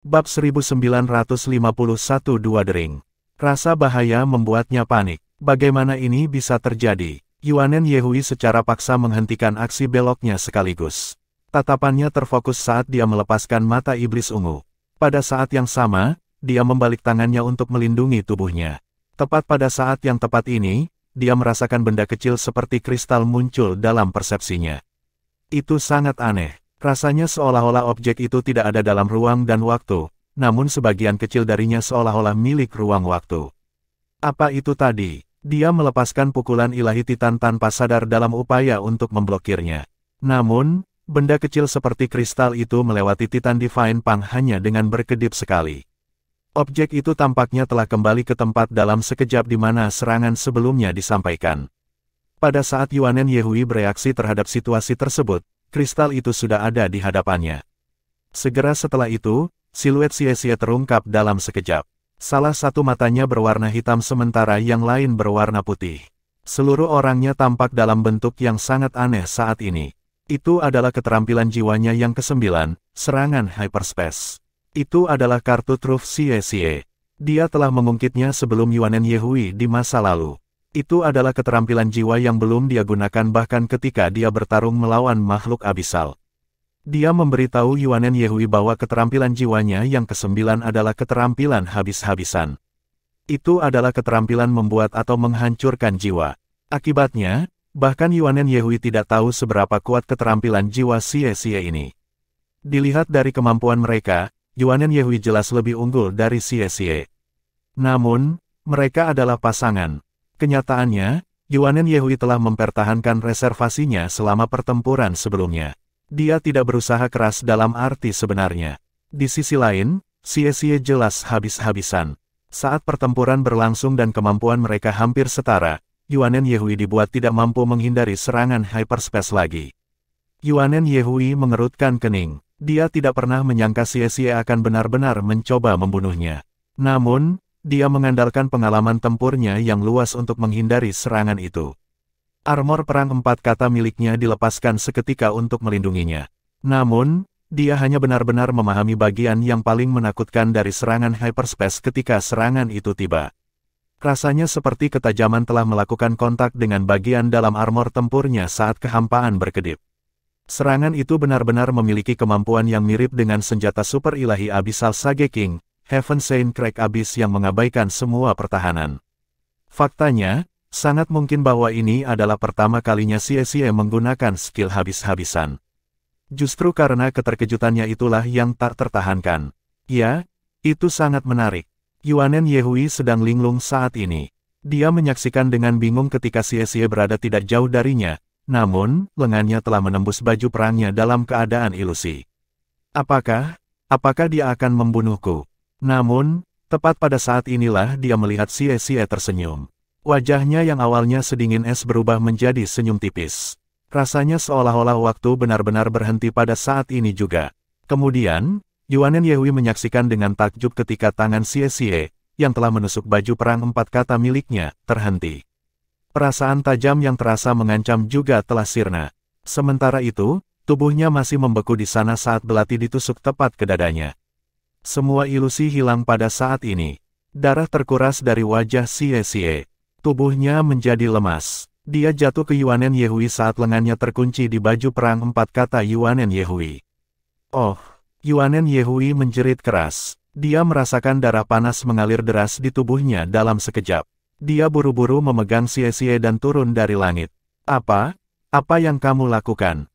Bab 1951 Dua Dering. Rasa bahaya membuatnya panik. Bagaimana ini bisa terjadi? Yuanen Yehui secara paksa menghentikan aksi beloknya sekaligus. Tatapannya terfokus saat dia melepaskan mata iblis ungu. Pada saat yang sama, dia membalik tangannya untuk melindungi tubuhnya. Tepat pada saat yang tepat ini, dia merasakan benda kecil seperti kristal muncul dalam persepsinya. Itu sangat aneh. Rasanya seolah-olah objek itu tidak ada dalam ruang dan waktu, namun sebagian kecil darinya seolah-olah milik ruang waktu. Apa itu tadi? Dia melepaskan pukulan ilahi Titan tanpa sadar dalam upaya untuk memblokirnya. Namun, benda kecil seperti kristal itu melewati Titan Divine Pang hanya dengan berkedip sekali. Objek itu tampaknya telah kembali ke tempat dalam sekejap di mana serangan sebelumnya disampaikan. Pada saat Yuanen Yehui bereaksi terhadap situasi tersebut, kristal itu sudah ada di hadapannya. Segera setelah itu, siluet Xie terungkap dalam sekejap. Salah satu matanya berwarna hitam sementara yang lain berwarna putih. Seluruh orangnya tampak dalam bentuk yang sangat aneh saat ini. Itu adalah keterampilan jiwanya yang ke-9, serangan hyperspace. Itu adalah kartu truf Xie. Dia telah mengungkitnya sebelum Yuanen Yehui di masa lalu. Itu adalah keterampilan jiwa yang belum dia gunakan bahkan ketika dia bertarung melawan makhluk abisal. Dia memberitahu Yuanen Yehui bahwa keterampilan jiwanya yang ke-9 adalah keterampilan habis-habisan. Itu adalah keterampilan membuat atau menghancurkan jiwa. Akibatnya, bahkan Yuanen Yehui tidak tahu seberapa kuat keterampilan jiwa Xie ini. Dilihat dari kemampuan mereka, Yuanen Yehui jelas lebih unggul dari Xie. Namun, mereka adalah pasangan. Kenyataannya, Yuanen Yehui telah mempertahankan reservasinya selama pertempuran sebelumnya. Dia tidak berusaha keras dalam arti sebenarnya. Di sisi lain, Xie jelas habis-habisan. Saat pertempuran berlangsung dan kemampuan mereka hampir setara, Yuanen Yehui dibuat tidak mampu menghindari serangan hyperspace lagi. Yuanen Yehui mengerutkan kening. Dia tidak pernah menyangka Xie akan benar-benar mencoba membunuhnya. Namun, dia mengandalkan pengalaman tempurnya yang luas untuk menghindari serangan itu. Armor perang 4 kata miliknya dilepaskan seketika untuk melindunginya. Namun, dia hanya benar-benar memahami bagian yang paling menakutkan dari serangan hyperspace ketika serangan itu tiba. Rasanya seperti ketajaman telah melakukan kontak dengan bagian dalam armor tempurnya saat kehampaan berkedip. Serangan itu benar-benar memiliki kemampuan yang mirip dengan senjata super ilahi Abyssal Sage King, Heaven Saint Crack Abyss yang mengabaikan semua pertahanan. Faktanya, sangat mungkin bahwa ini adalah pertama kalinya Xie menggunakan skill habis-habisan. Justru karena keterkejutannya itulah yang tak tertahankan. Ya, itu sangat menarik. Yuanen Yehui sedang linglung saat ini. Dia menyaksikan dengan bingung ketika Xie berada tidak jauh darinya, namun, lengannya telah menembus baju perangnya dalam keadaan ilusi. Apakah dia akan membunuhku? Namun, tepat pada saat inilah dia melihat Xie tersenyum. Wajahnya yang awalnya sedingin es berubah menjadi senyum tipis. Rasanya seolah-olah waktu benar-benar berhenti pada saat ini juga. Kemudian, Yuanen Yehui menyaksikan dengan takjub ketika tangan Xie, yang telah menusuk baju perang 4 kata miliknya, terhenti. Perasaan tajam yang terasa mengancam juga telah sirna. Sementara itu, tubuhnya masih membeku di sana saat belati ditusuk tepat ke dadanya. Semua ilusi hilang pada saat ini. Darah terkuras dari wajah Xie. Tubuhnya menjadi lemas. Dia jatuh ke Yuanen Yehui saat lengannya terkunci di baju perang 4 kata Yuanen Yehui. Oh, Yuanen Yehui menjerit keras. Dia merasakan darah panas mengalir deras di tubuhnya dalam sekejap. Dia buru-buru memegang Xie dan turun dari langit. Apa yang kamu lakukan?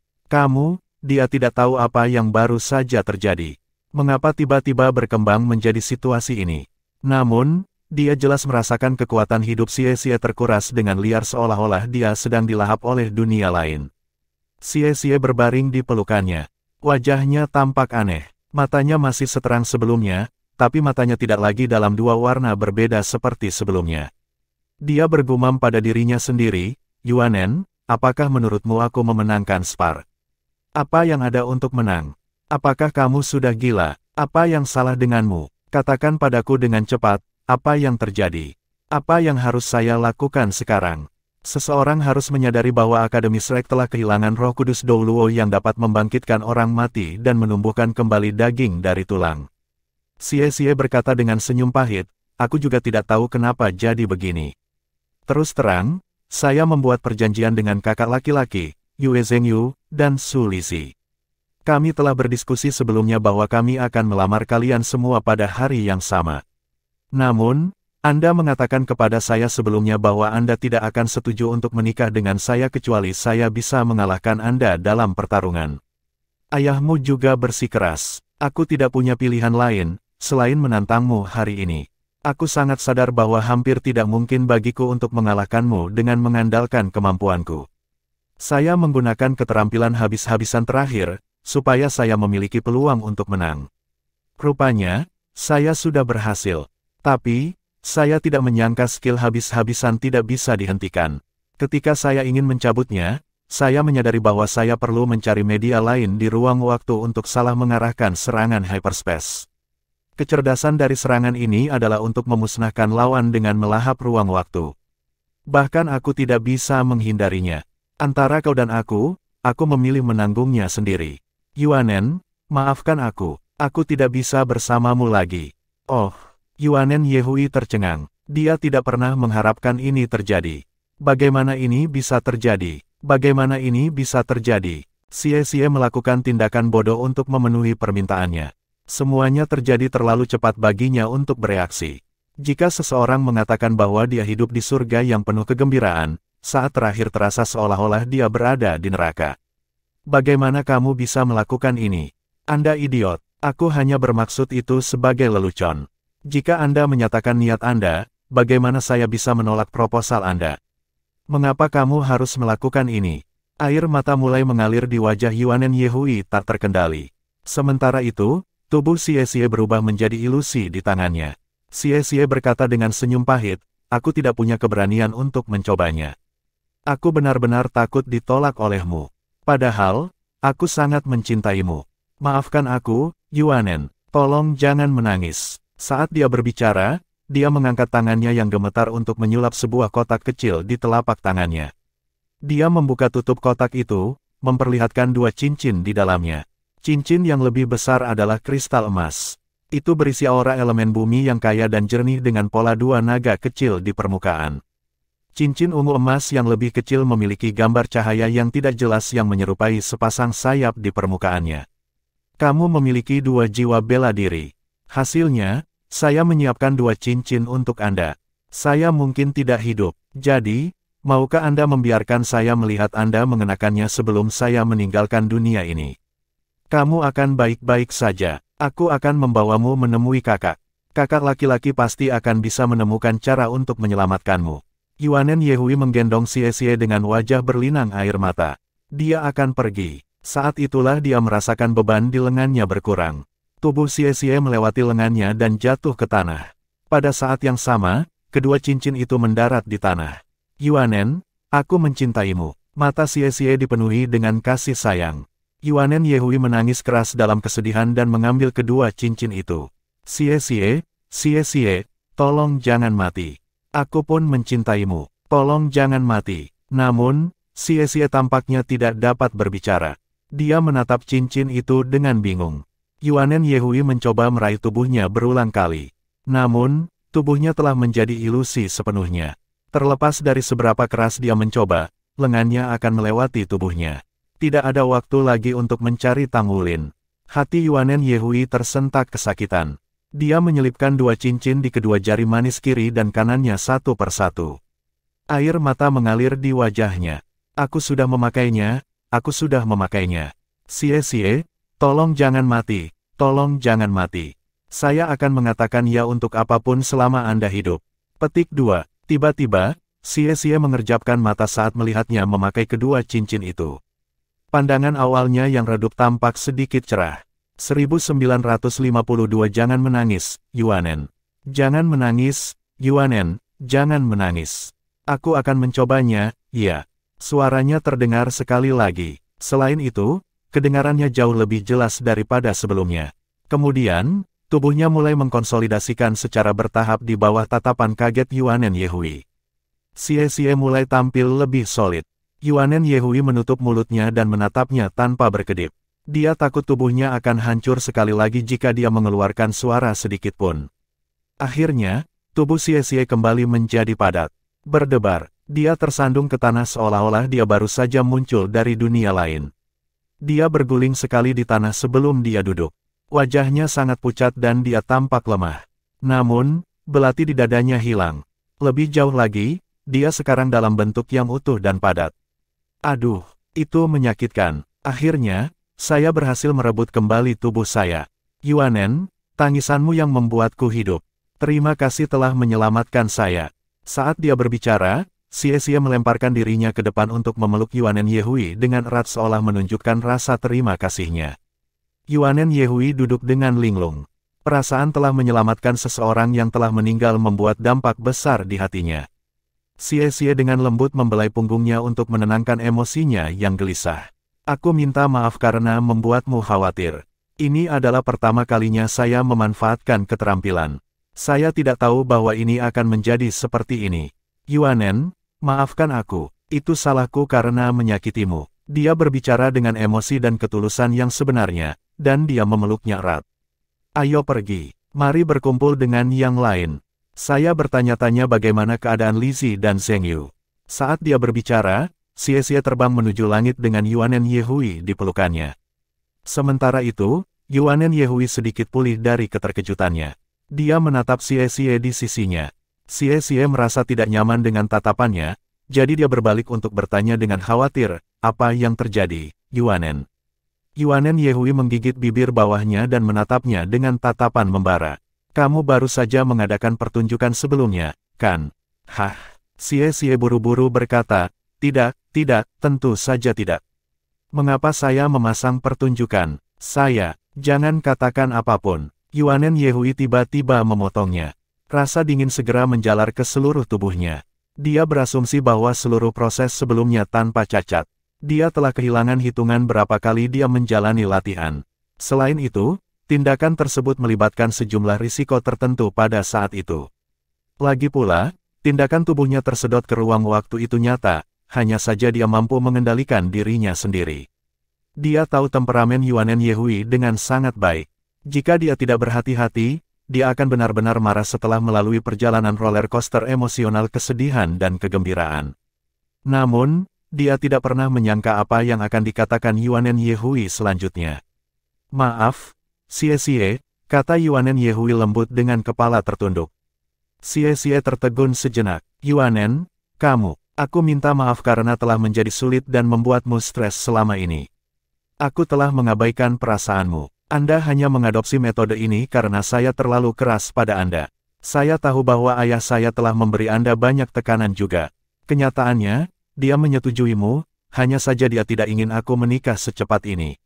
Dia tidak tahu apa yang baru saja terjadi. Mengapa tiba-tiba berkembang menjadi situasi ini? Namun, dia jelas merasakan kekuatan hidup Xie terkuras dengan liar seolah-olah dia sedang dilahap oleh dunia lain. Xie berbaring di pelukannya. Wajahnya tampak aneh. Matanya masih seterang sebelumnya, tapi matanya tidak lagi dalam dua warna berbeda seperti sebelumnya. Dia bergumam pada dirinya sendiri, Yuanen, apakah menurutmu aku memenangkan spar? Apa yang ada untuk menang? Apakah kamu sudah gila? Apa yang salah denganmu? Katakan padaku dengan cepat. Apa yang terjadi? Apa yang harus saya lakukan sekarang? Seseorang harus menyadari bahwa Akademi Shrek telah kehilangan Roh Kudus Douluo yang dapat membangkitkan orang mati dan menumbuhkan kembali daging dari tulang. Xie berkata dengan senyum pahit, aku juga tidak tahu kenapa jadi begini. Terus terang, saya membuat perjanjian dengan kakak laki-laki, Yue Zhengyu, dan Su Lixi. Kami telah berdiskusi sebelumnya bahwa kami akan melamar kalian semua pada hari yang sama. Namun, Anda mengatakan kepada saya sebelumnya bahwa Anda tidak akan setuju untuk menikah dengan saya kecuali saya bisa mengalahkan Anda dalam pertarungan. Ayahmu juga bersikeras. Aku tidak punya pilihan lain, selain menantangmu hari ini. Aku sangat sadar bahwa hampir tidak mungkin bagiku untuk mengalahkanmu dengan mengandalkan kemampuanku. Saya menggunakan keterampilan habis-habisan terakhir, supaya saya memiliki peluang untuk menang. Rupanya, saya sudah berhasil. Tapi, saya tidak menyangka skill habis-habisan tidak bisa dihentikan. Ketika saya ingin mencabutnya, saya menyadari bahwa saya perlu mencari media lain di ruang waktu untuk salah mengarahkan serangan hyperspace. Kecerdasan dari serangan ini adalah untuk memusnahkan lawan dengan melahap ruang waktu. Bahkan aku tidak bisa menghindarinya. Antara kau dan aku memilih menanggungnya sendiri. Yuanen, maafkan aku tidak bisa bersamamu lagi. Oh, Yuanen Yehui tercengang. Dia tidak pernah mengharapkan ini terjadi. Bagaimana ini bisa terjadi? Bagaimana ini bisa terjadi? Xie melakukan tindakan bodoh untuk memenuhi permintaannya. Semuanya terjadi terlalu cepat baginya untuk bereaksi. Jika seseorang mengatakan bahwa dia hidup di surga yang penuh kegembiraan, saat terakhir terasa seolah-olah dia berada di neraka. Bagaimana kamu bisa melakukan ini? Anda idiot. Aku hanya bermaksud itu sebagai lelucon. Jika Anda menyatakan niat Anda, bagaimana saya bisa menolak proposal Anda? Mengapa kamu harus melakukan ini? Air mata mulai mengalir di wajah Yuanen Yehui tak terkendali. Sementara itu, tubuh Xie berubah menjadi ilusi di tangannya. Xie berkata dengan senyum pahit, aku tidak punya keberanian untuk mencobanya. Aku benar-benar takut ditolak olehmu. Padahal, aku sangat mencintaimu. Maafkan aku, Yuanen. Tolong jangan menangis. Saat dia berbicara, dia mengangkat tangannya yang gemetar untuk menyulap sebuah kotak kecil di telapak tangannya. Dia membuka tutup kotak itu, memperlihatkan dua cincin di dalamnya. Cincin yang lebih besar adalah kristal emas. Itu berisi aura elemen bumi yang kaya dan jernih dengan pola dua naga kecil di permukaan. Cincin ungu emas yang lebih kecil memiliki gambar cahaya yang tidak jelas yang menyerupai sepasang sayap di permukaannya. Kamu memiliki dua jiwa bela diri. Hasilnya, saya menyiapkan dua cincin untuk Anda. Saya mungkin tidak hidup. Jadi, maukah Anda membiarkan saya melihat Anda mengenakannya sebelum saya meninggalkan dunia ini? Kamu akan baik-baik saja. Aku akan membawamu menemui kakak. Kakak laki-laki pasti akan bisa menemukan cara untuk menyelamatkanmu. Yuanen Yehui menggendong Xie dengan wajah berlinang air mata. Dia akan pergi. Saat itulah dia merasakan beban di lengannya berkurang. Tubuh Xie melewati lengannya dan jatuh ke tanah. Pada saat yang sama, kedua cincin itu mendarat di tanah. Yuanen, aku mencintaimu. Mata Xie dipenuhi dengan kasih sayang. Yuanen Yehui menangis keras dalam kesedihan dan mengambil kedua cincin itu. Xie, tolong jangan mati. Aku pun mencintaimu. Tolong jangan mati. Namun, Xie tampaknya tidak dapat berbicara. Dia menatap cincin itu dengan bingung. Yuanen Yehui mencoba meraih tubuhnya berulang kali. Namun, tubuhnya telah menjadi ilusi sepenuhnya. Terlepas dari seberapa keras dia mencoba, lengannya akan melewati tubuhnya. Tidak ada waktu lagi untuk mencari Tangulin. Hati Yuanen Yehui tersentak kesakitan. Dia menyelipkan dua cincin di kedua jari manis kiri dan kanannya satu persatu. Air mata mengalir di wajahnya. Aku sudah memakainya, aku sudah memakainya. Xie, tolong jangan mati, tolong jangan mati. Saya akan mengatakan ya untuk apapun selama Anda hidup. Petik 2. Tiba-tiba, Xie mengerjapkan mata saat melihatnya memakai kedua cincin itu. Pandangan awalnya yang redup tampak sedikit cerah. 1952 Jangan menangis, Yuanen. Jangan menangis, Yuanen, jangan menangis. Aku akan mencobanya, ya. Suaranya terdengar sekali lagi. Selain itu, kedengarannya jauh lebih jelas daripada sebelumnya. Kemudian, tubuhnya mulai mengkonsolidasikan secara bertahap di bawah tatapan kaget Yuanen Yehui. Xie mulai tampil lebih solid. Yuanen Yehui menutup mulutnya dan menatapnya tanpa berkedip. Dia takut tubuhnya akan hancur sekali lagi jika dia mengeluarkan suara sedikit pun. Akhirnya, tubuh Xie kembali menjadi padat. Berdebar, dia tersandung ke tanah seolah-olah dia baru saja muncul dari dunia lain. Dia berguling sekali di tanah sebelum dia duduk. Wajahnya sangat pucat dan dia tampak lemah. Namun, belati di dadanya hilang. Lebih jauh lagi, dia sekarang dalam bentuk yang utuh dan padat. Aduh, itu menyakitkan. Akhirnya, saya berhasil merebut kembali tubuh saya. Yuanen, tangisanmu yang membuatku hidup. Terima kasih telah menyelamatkan saya. Saat dia berbicara, Xie melemparkan dirinya ke depan untuk memeluk Yuanen Yehui dengan erat seolah menunjukkan rasa terima kasihnya. Yuanen Yehui duduk dengan linglung. Perasaan telah menyelamatkan seseorang yang telah meninggal membuat dampak besar di hatinya. Xie dengan lembut membelai punggungnya untuk menenangkan emosinya yang gelisah. Aku minta maaf karena membuatmu khawatir. Ini adalah pertama kalinya saya memanfaatkan keterampilan. Saya tidak tahu bahwa ini akan menjadi seperti ini. Yuanen, maafkan aku. Itu salahku karena menyakitimu. Dia berbicara dengan emosi dan ketulusan yang sebenarnya, dan dia memeluknya erat. Ayo pergi. Mari berkumpul dengan yang lain. Saya bertanya-tanya bagaimana keadaan Lizzie dan Zheng Yu. Saat dia berbicara, Xie terbang menuju langit dengan Yuanen Yehui di pelukannya. Sementara itu, Yuanen Yehui sedikit pulih dari keterkejutannya. Dia menatap Xie di sisinya. Xie merasa tidak nyaman dengan tatapannya, jadi dia berbalik untuk bertanya dengan khawatir, apa yang terjadi, Yuanen? Yuanen Yehui menggigit bibir bawahnya dan menatapnya dengan tatapan membara. Kamu baru saja mengadakan pertunjukan sebelumnya, kan? Hah? Xie buru-buru berkata, tidak, tentu saja tidak. Mengapa saya memasang pertunjukan? Jangan katakan apapun. Yuanen Yehui tiba-tiba memotongnya. Rasa dingin segera menjalar ke seluruh tubuhnya. Dia berasumsi bahwa seluruh proses sebelumnya tanpa cacat. Dia telah kehilangan hitungan berapa kali dia menjalani latihan. Selain itu, tindakan tersebut melibatkan sejumlah risiko tertentu pada saat itu. Lagi pula, tindakan tubuhnya tersedot ke ruang waktu itu nyata, hanya saja dia mampu mengendalikan dirinya sendiri. Dia tahu temperamen Yuanen Yehui dengan sangat baik. Jika dia tidak berhati-hati, dia akan benar-benar marah setelah melalui perjalanan roller coaster emosional kesedihan dan kegembiraan. Namun, dia tidak pernah menyangka apa yang akan dikatakan Yuanen Yehui selanjutnya. Maaf, Xie, kata Yuanen Yehui lembut dengan kepala tertunduk. Xie tertegun sejenak. Yuanen, aku minta maaf karena telah menjadi sulit dan membuatmu stres selama ini. Aku telah mengabaikan perasaanmu. Anda hanya mengadopsi metode ini karena saya terlalu keras pada Anda. Saya tahu bahwa ayah saya telah memberi Anda banyak tekanan juga. Kenyataannya, dia menyetujuimu, hanya saja dia tidak ingin aku menikah secepat ini.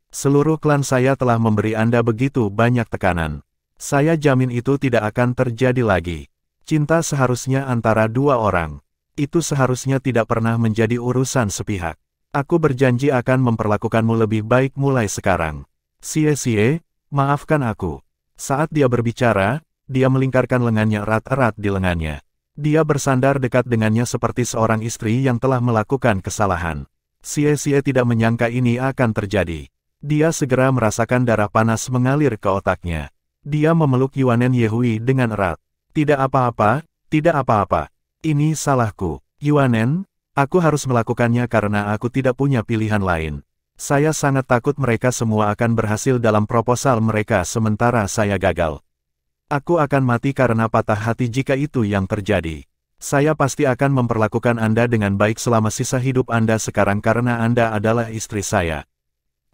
Seluruh klan saya telah memberi Anda begitu banyak tekanan. Saya jamin itu tidak akan terjadi lagi. Cinta seharusnya antara dua orang. Itu seharusnya tidak pernah menjadi urusan sepihak. Aku berjanji akan memperlakukanmu lebih baik mulai sekarang. Xie, maafkan aku. Saat dia berbicara, dia melingkarkan lengannya erat-erat di lengannya. Dia bersandar dekat dengannya seperti seorang istri yang telah melakukan kesalahan. Xie tidak menyangka ini akan terjadi. Dia segera merasakan darah panas mengalir ke otaknya. Dia memeluk Yuanen Yehui dengan erat. Tidak apa-apa. Ini salahku. Yuanen, aku harus melakukannya karena aku tidak punya pilihan lain. Saya sangat takut mereka semua akan berhasil dalam proposal mereka sementara saya gagal. Aku akan mati karena patah hati jika itu yang terjadi. Saya pasti akan memperlakukan Anda dengan baik selama sisa hidup Anda sekarang karena Anda adalah istri saya.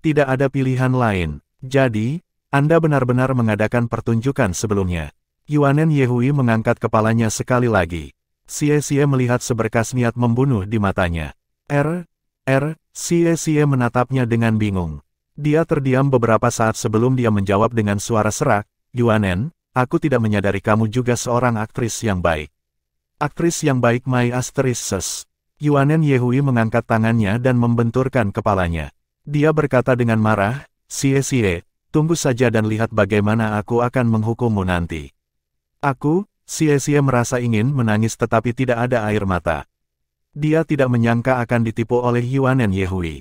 Tidak ada pilihan lain. Jadi, Anda benar-benar mengadakan pertunjukan sebelumnya. Yuanen Yehui mengangkat kepalanya sekali lagi. Xie melihat seberkas niat membunuh di matanya. Xie menatapnya dengan bingung. Dia terdiam beberapa saat sebelum dia menjawab dengan suara serak, Yuanen, aku tidak menyadari kamu juga seorang aktris yang baik. Aktris yang baik my asterisses. Yuanen Yehui mengangkat tangannya dan membenturkan kepalanya. Dia berkata dengan marah, Xie, tunggu saja dan lihat bagaimana aku akan menghukummu nanti. Xie merasa ingin menangis tetapi tidak ada air mata. Dia tidak menyangka akan ditipu oleh Yuanen Yehui.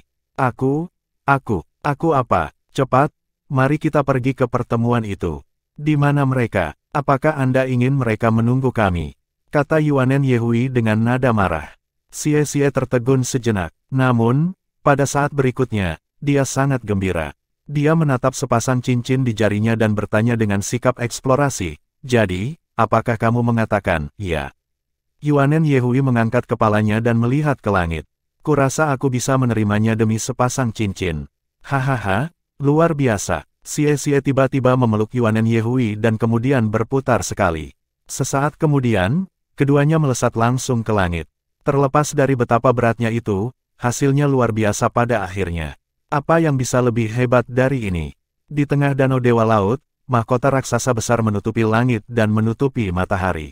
Aku apa? Cepat, mari kita pergi ke pertemuan itu. Di mana mereka? Apakah Anda ingin mereka menunggu kami? Kata Yuanen Yehui dengan nada marah. Xie tertegun sejenak. Namun, pada saat berikutnya, dia sangat gembira. Dia menatap sepasang cincin di jarinya dan bertanya dengan sikap eksplorasi. Jadi, apakah kamu mengatakan, ya? Yuanen Yehui mengangkat kepalanya dan melihat ke langit. Kurasa aku bisa menerimanya demi sepasang cincin. Hahaha, luar biasa. Xie tiba-tiba memeluk Yuanen Yehui dan kemudian berputar sekali. Sesaat kemudian, keduanya melesat langsung ke langit. Terlepas dari betapa beratnya itu, hasilnya luar biasa pada akhirnya. Apa yang bisa lebih hebat dari ini? Di tengah danau Dewa Laut, mahkota raksasa besar menutupi langit dan menutupi matahari.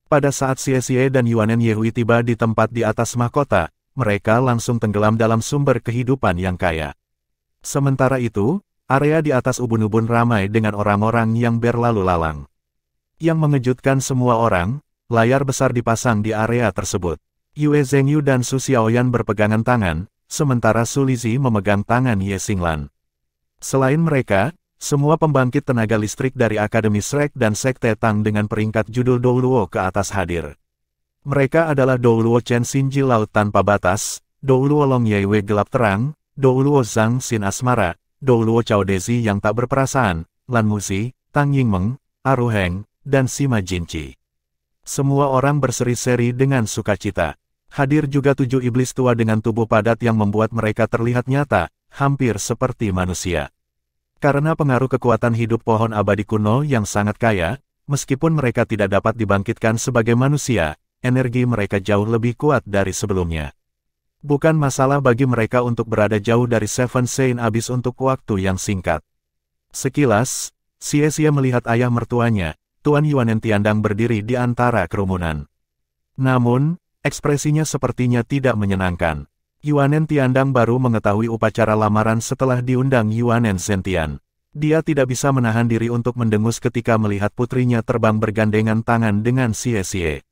Pada saat Xie dan Yuanen Yehui tiba di tempat di atas mahkota, mereka langsung tenggelam dalam sumber kehidupan yang kaya. Sementara itu, area di atas ubun-ubun ramai dengan orang-orang yang berlalu lalang. Yang mengejutkan semua orang, layar besar dipasang di area tersebut. Yue Zhengyu dan Su Xiaoyan berpegangan tangan, sementara Su Lizi memegang tangan Ye Xinglan. Selain mereka, semua pembangkit tenaga listrik dari Akademi Shrek dan Sekte Tang dengan peringkat judul Douluo ke atas hadir. Mereka adalah Douluo Chen Xinji Laut Tanpa Batas, Douluo Long Yeiwe Gelap Terang, Douluo Zhang Xin Asmara, Douluo Cao Dezi yang tak berperasaan, Lan Muzi, Tang Yingmeng, Aruheng, dan Sima Jinci. Semua orang berseri-seri dengan sukacita. Hadir juga 7 iblis tua dengan tubuh padat yang membuat mereka terlihat nyata, hampir seperti manusia. Karena pengaruh kekuatan hidup pohon abadi kuno yang sangat kaya, meskipun mereka tidak dapat dibangkitkan sebagai manusia, energi mereka jauh lebih kuat dari sebelumnya. Bukan masalah bagi mereka untuk berada jauh dari Seven Saint Abyss untuk waktu yang singkat. Sekilas, Xie melihat ayah mertuanya, Tuan Yuanen Tiandang berdiri di antara kerumunan. Namun, ekspresinya sepertinya tidak menyenangkan. Yuanen Tiandang baru mengetahui upacara lamaran setelah diundang Yuanen Zentian. Dia tidak bisa menahan diri untuk mendengus ketika melihat putrinya terbang bergandengan tangan dengan Xie.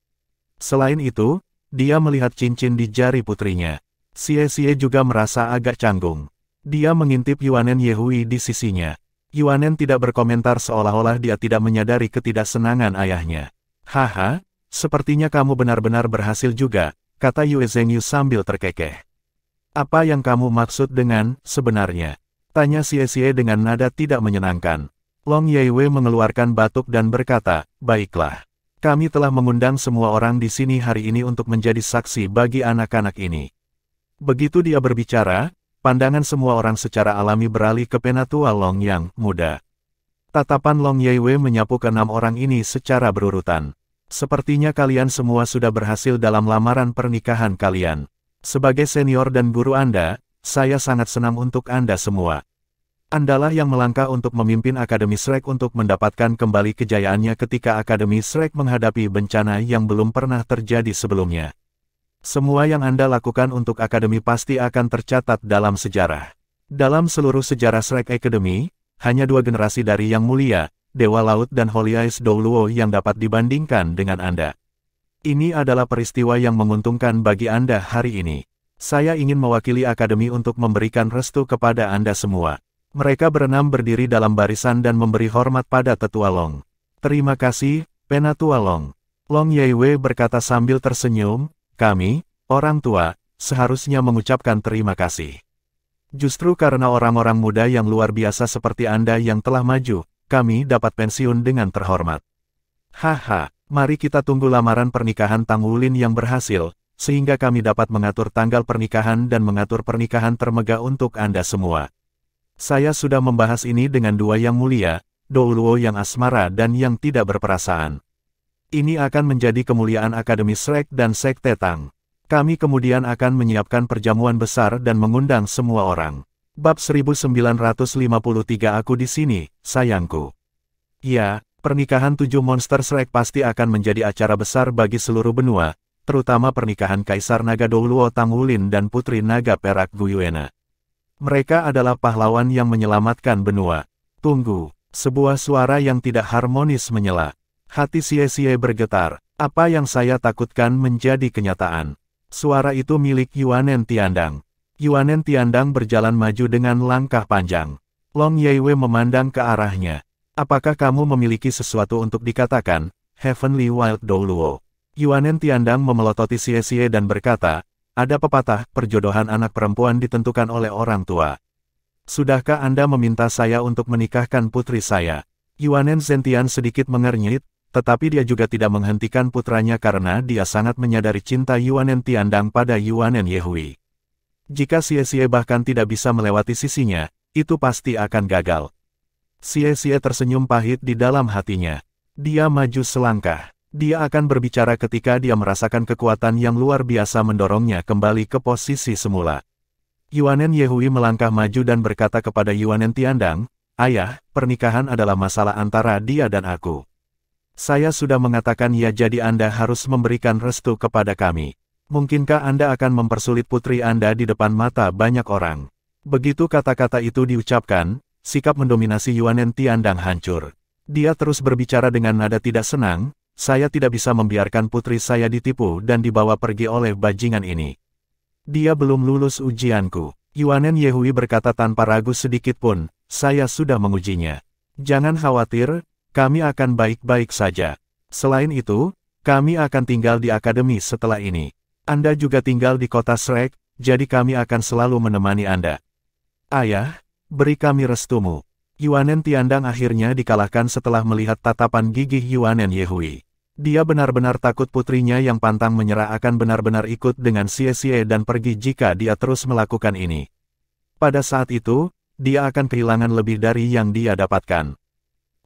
Selain itu, dia melihat cincin di jari putrinya. Xie juga merasa agak canggung. Dia mengintip Yuanen Yehui di sisinya. Yuanen tidak berkomentar seolah-olah dia tidak menyadari ketidaksenangan ayahnya. Haha, sepertinya kamu benar-benar berhasil juga, kata Yue Zhengyu sambil terkekeh. Apa yang kamu maksud dengan, sebenarnya? Tanya Xie dengan nada tidak menyenangkan. Long Yeiwe mengeluarkan batuk dan berkata, baiklah. Kami telah mengundang semua orang di sini hari ini untuk menjadi saksi bagi anak-anak ini. Begitu dia berbicara, pandangan semua orang secara alami beralih ke Penatua Long yang muda. Tatapan Long Yeiwe menyapu ke 6 orang ini secara berurutan. Sepertinya kalian semua sudah berhasil dalam lamaran pernikahan kalian. Sebagai senior dan guru Anda, saya sangat senang untuk Anda semua. Andalah yang melangkah untuk memimpin Akademi Shrek untuk mendapatkan kembali kejayaannya ketika Akademi Shrek menghadapi bencana yang belum pernah terjadi sebelumnya. Semua yang Anda lakukan untuk Akademi pasti akan tercatat dalam sejarah. Dalam seluruh sejarah Shrek Academy, hanya 2 generasi dari Yang Mulia, Dewa Laut dan Holy Ice Douluo yang dapat dibandingkan dengan Anda. Ini adalah peristiwa yang menguntungkan bagi Anda hari ini. Saya ingin mewakili Akademi untuk memberikan restu kepada Anda semua. Mereka berenam berdiri dalam barisan dan memberi hormat pada Tetua Long. Terima kasih, Penatua Long. Long Yeiwe berkata sambil tersenyum, kami, orang tua, seharusnya mengucapkan terima kasih. Justru karena orang-orang muda yang luar biasa seperti Anda yang telah maju, kami dapat pensiun dengan terhormat. Haha, mari kita tunggu lamaran pernikahan Tang Wulin yang berhasil, sehingga kami dapat mengatur tanggal pernikahan dan mengatur pernikahan termegah untuk Anda semua. Saya sudah membahas ini dengan 2 yang mulia, Douluo yang asmara dan yang tidak berperasaan. Ini akan menjadi kemuliaan Akademi Shrek dan Sekte Tang. Kami kemudian akan menyiapkan perjamuan besar dan mengundang semua orang. Bab 1953 aku di sini, sayangku. Ya, pernikahan 7 monster Shrek pasti akan menjadi acara besar bagi seluruh benua, terutama pernikahan Kaisar Naga Douluo Tang Wulin dan Putri Naga Perak Guyuena. Mereka adalah pahlawan yang menyelamatkan benua. Tunggu, sebuah suara yang tidak harmonis menyela. Hati Xie bergetar. Apa yang saya takutkan menjadi kenyataan. Suara itu milik Yuanen Tiandang. Yuanen Tiandang berjalan maju dengan langkah panjang. Long Yeiwei memandang ke arahnya. Apakah kamu memiliki sesuatu untuk dikatakan, Heavenly Wild Douluo? Yuanen Tiandang memelototi Xie dan berkata, ada pepatah, perjodohan anak perempuan ditentukan oleh orang tua. Sudahkah Anda meminta saya untuk menikahkan putri saya? Yuanen Zentian sedikit mengernyit, tetapi dia juga tidak menghentikan putranya karena dia sangat menyadari cinta Yuanen Tiandang pada Yuanen Yehui. Jika Xie bahkan tidak bisa melewati sisinya, itu pasti akan gagal. Xie tersenyum pahit di dalam hatinya. Dia maju selangkah. Dia akan berbicara ketika dia merasakan kekuatan yang luar biasa mendorongnya kembali ke posisi semula. Yuanen Yehui melangkah maju dan berkata kepada Yuanen Tiandang, Ayah, pernikahan adalah masalah antara dia dan aku. Saya sudah mengatakan ya, jadi Anda harus memberikan restu kepada kami. Mungkinkah Anda akan mempersulit putri Anda di depan mata banyak orang? Begitu kata-kata itu diucapkan, sikap mendominasi Yuanen Tiandang hancur. Dia terus berbicara dengan nada tidak senang, saya tidak bisa membiarkan putri saya ditipu dan dibawa pergi oleh bajingan ini. Dia belum lulus ujianku. Yuanen Yehui berkata tanpa ragu sedikit pun, saya sudah mengujinya. Jangan khawatir, kami akan baik-baik saja. Selain itu, kami akan tinggal di akademi setelah ini. Anda juga tinggal di kota Shrek, jadi kami akan selalu menemani Anda. Ayah, beri kami restumu. Yuanen Tiandang akhirnya dikalahkan setelah melihat tatapan gigih Yuanen Yehui. Dia benar-benar takut putrinya yang pantang menyerah akan benar-benar ikut dengan Xie dan pergi jika dia terus melakukan ini. Pada saat itu, dia akan kehilangan lebih dari yang dia dapatkan.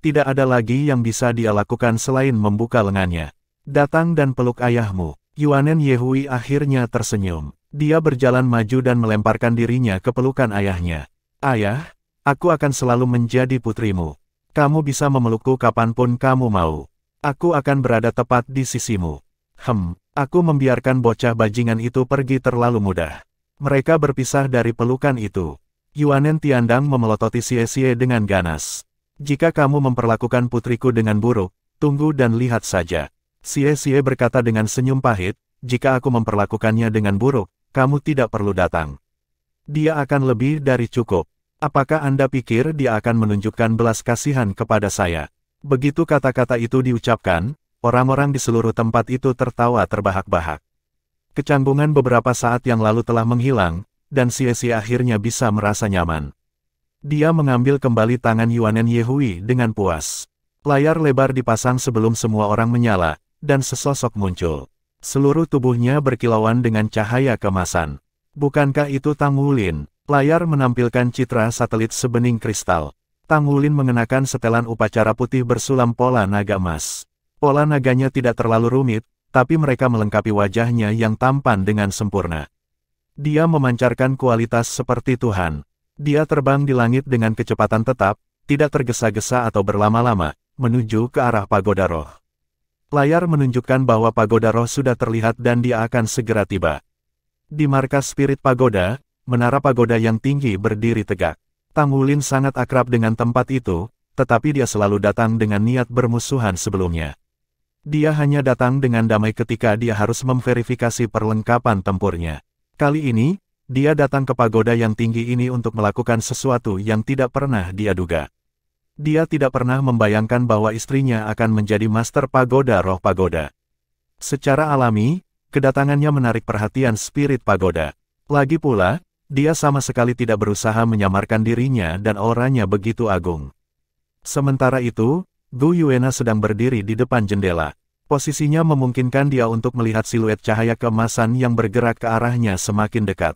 Tidak ada lagi yang bisa dia lakukan selain membuka lengannya. Datang dan peluk ayahmu. Yuanen Yehui akhirnya tersenyum. Dia berjalan maju dan melemparkan dirinya ke pelukan ayahnya. Ayah, aku akan selalu menjadi putrimu. Kamu bisa memelukku kapanpun kamu mau. Aku akan berada tepat di sisimu. Aku membiarkan bocah bajingan itu pergi terlalu mudah. Mereka berpisah dari pelukan itu. Yuanen Tiandang memelototi Xie dengan ganas. Jika kamu memperlakukan putriku dengan buruk, tunggu dan lihat saja. Xie berkata dengan senyum pahit, jika aku memperlakukannya dengan buruk, kamu tidak perlu datang. Dia akan lebih dari cukup. Apakah Anda pikir dia akan menunjukkan belas kasihan kepada saya? Begitu kata-kata itu diucapkan, orang-orang di seluruh tempat itu tertawa terbahak-bahak. Kecanggungan beberapa saat yang lalu telah menghilang, dan Xie akhirnya bisa merasa nyaman. Dia mengambil kembali tangan Yuanen Yehui dengan puas. Layar lebar dipasang sebelum semua orang menyala, dan sesosok muncul. Seluruh tubuhnya berkilauan dengan cahaya kemasan. Bukankah itu Tang Wulin? Layar menampilkan citra satelit sebening kristal. Tang Wulin mengenakan setelan upacara putih bersulam pola naga emas. Pola naganya tidak terlalu rumit, tapi mereka melengkapi wajahnya yang tampan dengan sempurna. Dia memancarkan kualitas seperti Tuhan. Dia terbang di langit dengan kecepatan tetap, tidak tergesa-gesa atau berlama-lama, menuju ke arah pagoda roh. Layar menunjukkan bahwa pagoda roh sudah terlihat dan dia akan segera tiba. Di markas spirit pagoda, menara pagoda yang tinggi berdiri tegak. Tang Wulin sangat akrab dengan tempat itu, tetapi dia selalu datang dengan niat bermusuhan sebelumnya. Dia hanya datang dengan damai ketika dia harus memverifikasi perlengkapan tempurnya. Kali ini, dia datang ke pagoda yang tinggi ini untuk melakukan sesuatu yang tidak pernah dia duga. Dia tidak pernah membayangkan bahwa istrinya akan menjadi master pagoda roh pagoda. Secara alami, kedatangannya menarik perhatian spirit pagoda. Lagi pula, dia sama sekali tidak berusaha menyamarkan dirinya dan auranya begitu agung. Sementara itu, Gu Yuena sedang berdiri di depan jendela. Posisinya memungkinkan dia untuk melihat siluet cahaya keemasan yang bergerak ke arahnya semakin dekat.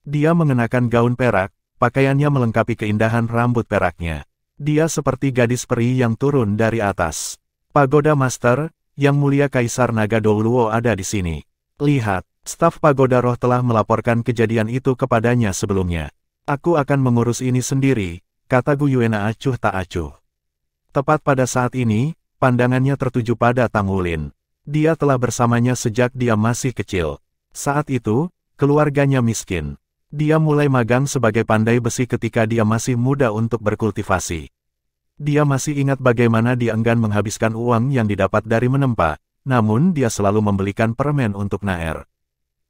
Dia mengenakan gaun perak, pakaiannya melengkapi keindahan rambut peraknya. Dia seperti gadis peri yang turun dari atas. Pagoda Master, Yang Mulia Kaisar Naga Douluo ada di sini. Lihat, staf pagoda roh telah melaporkan kejadian itu kepadanya sebelumnya. Aku akan mengurus ini sendiri, kata Gu Yuena acuh tak acuh. Tepat pada saat ini, pandangannya tertuju pada Tang Wulin. Dia telah bersamanya sejak dia masih kecil. Saat itu, keluarganya miskin. Dia mulai magang sebagai pandai besi ketika dia masih muda untuk berkultivasi. Dia masih ingat bagaimana dia enggan menghabiskan uang yang didapat dari menempa, namun dia selalu membelikan permen untuk Naer.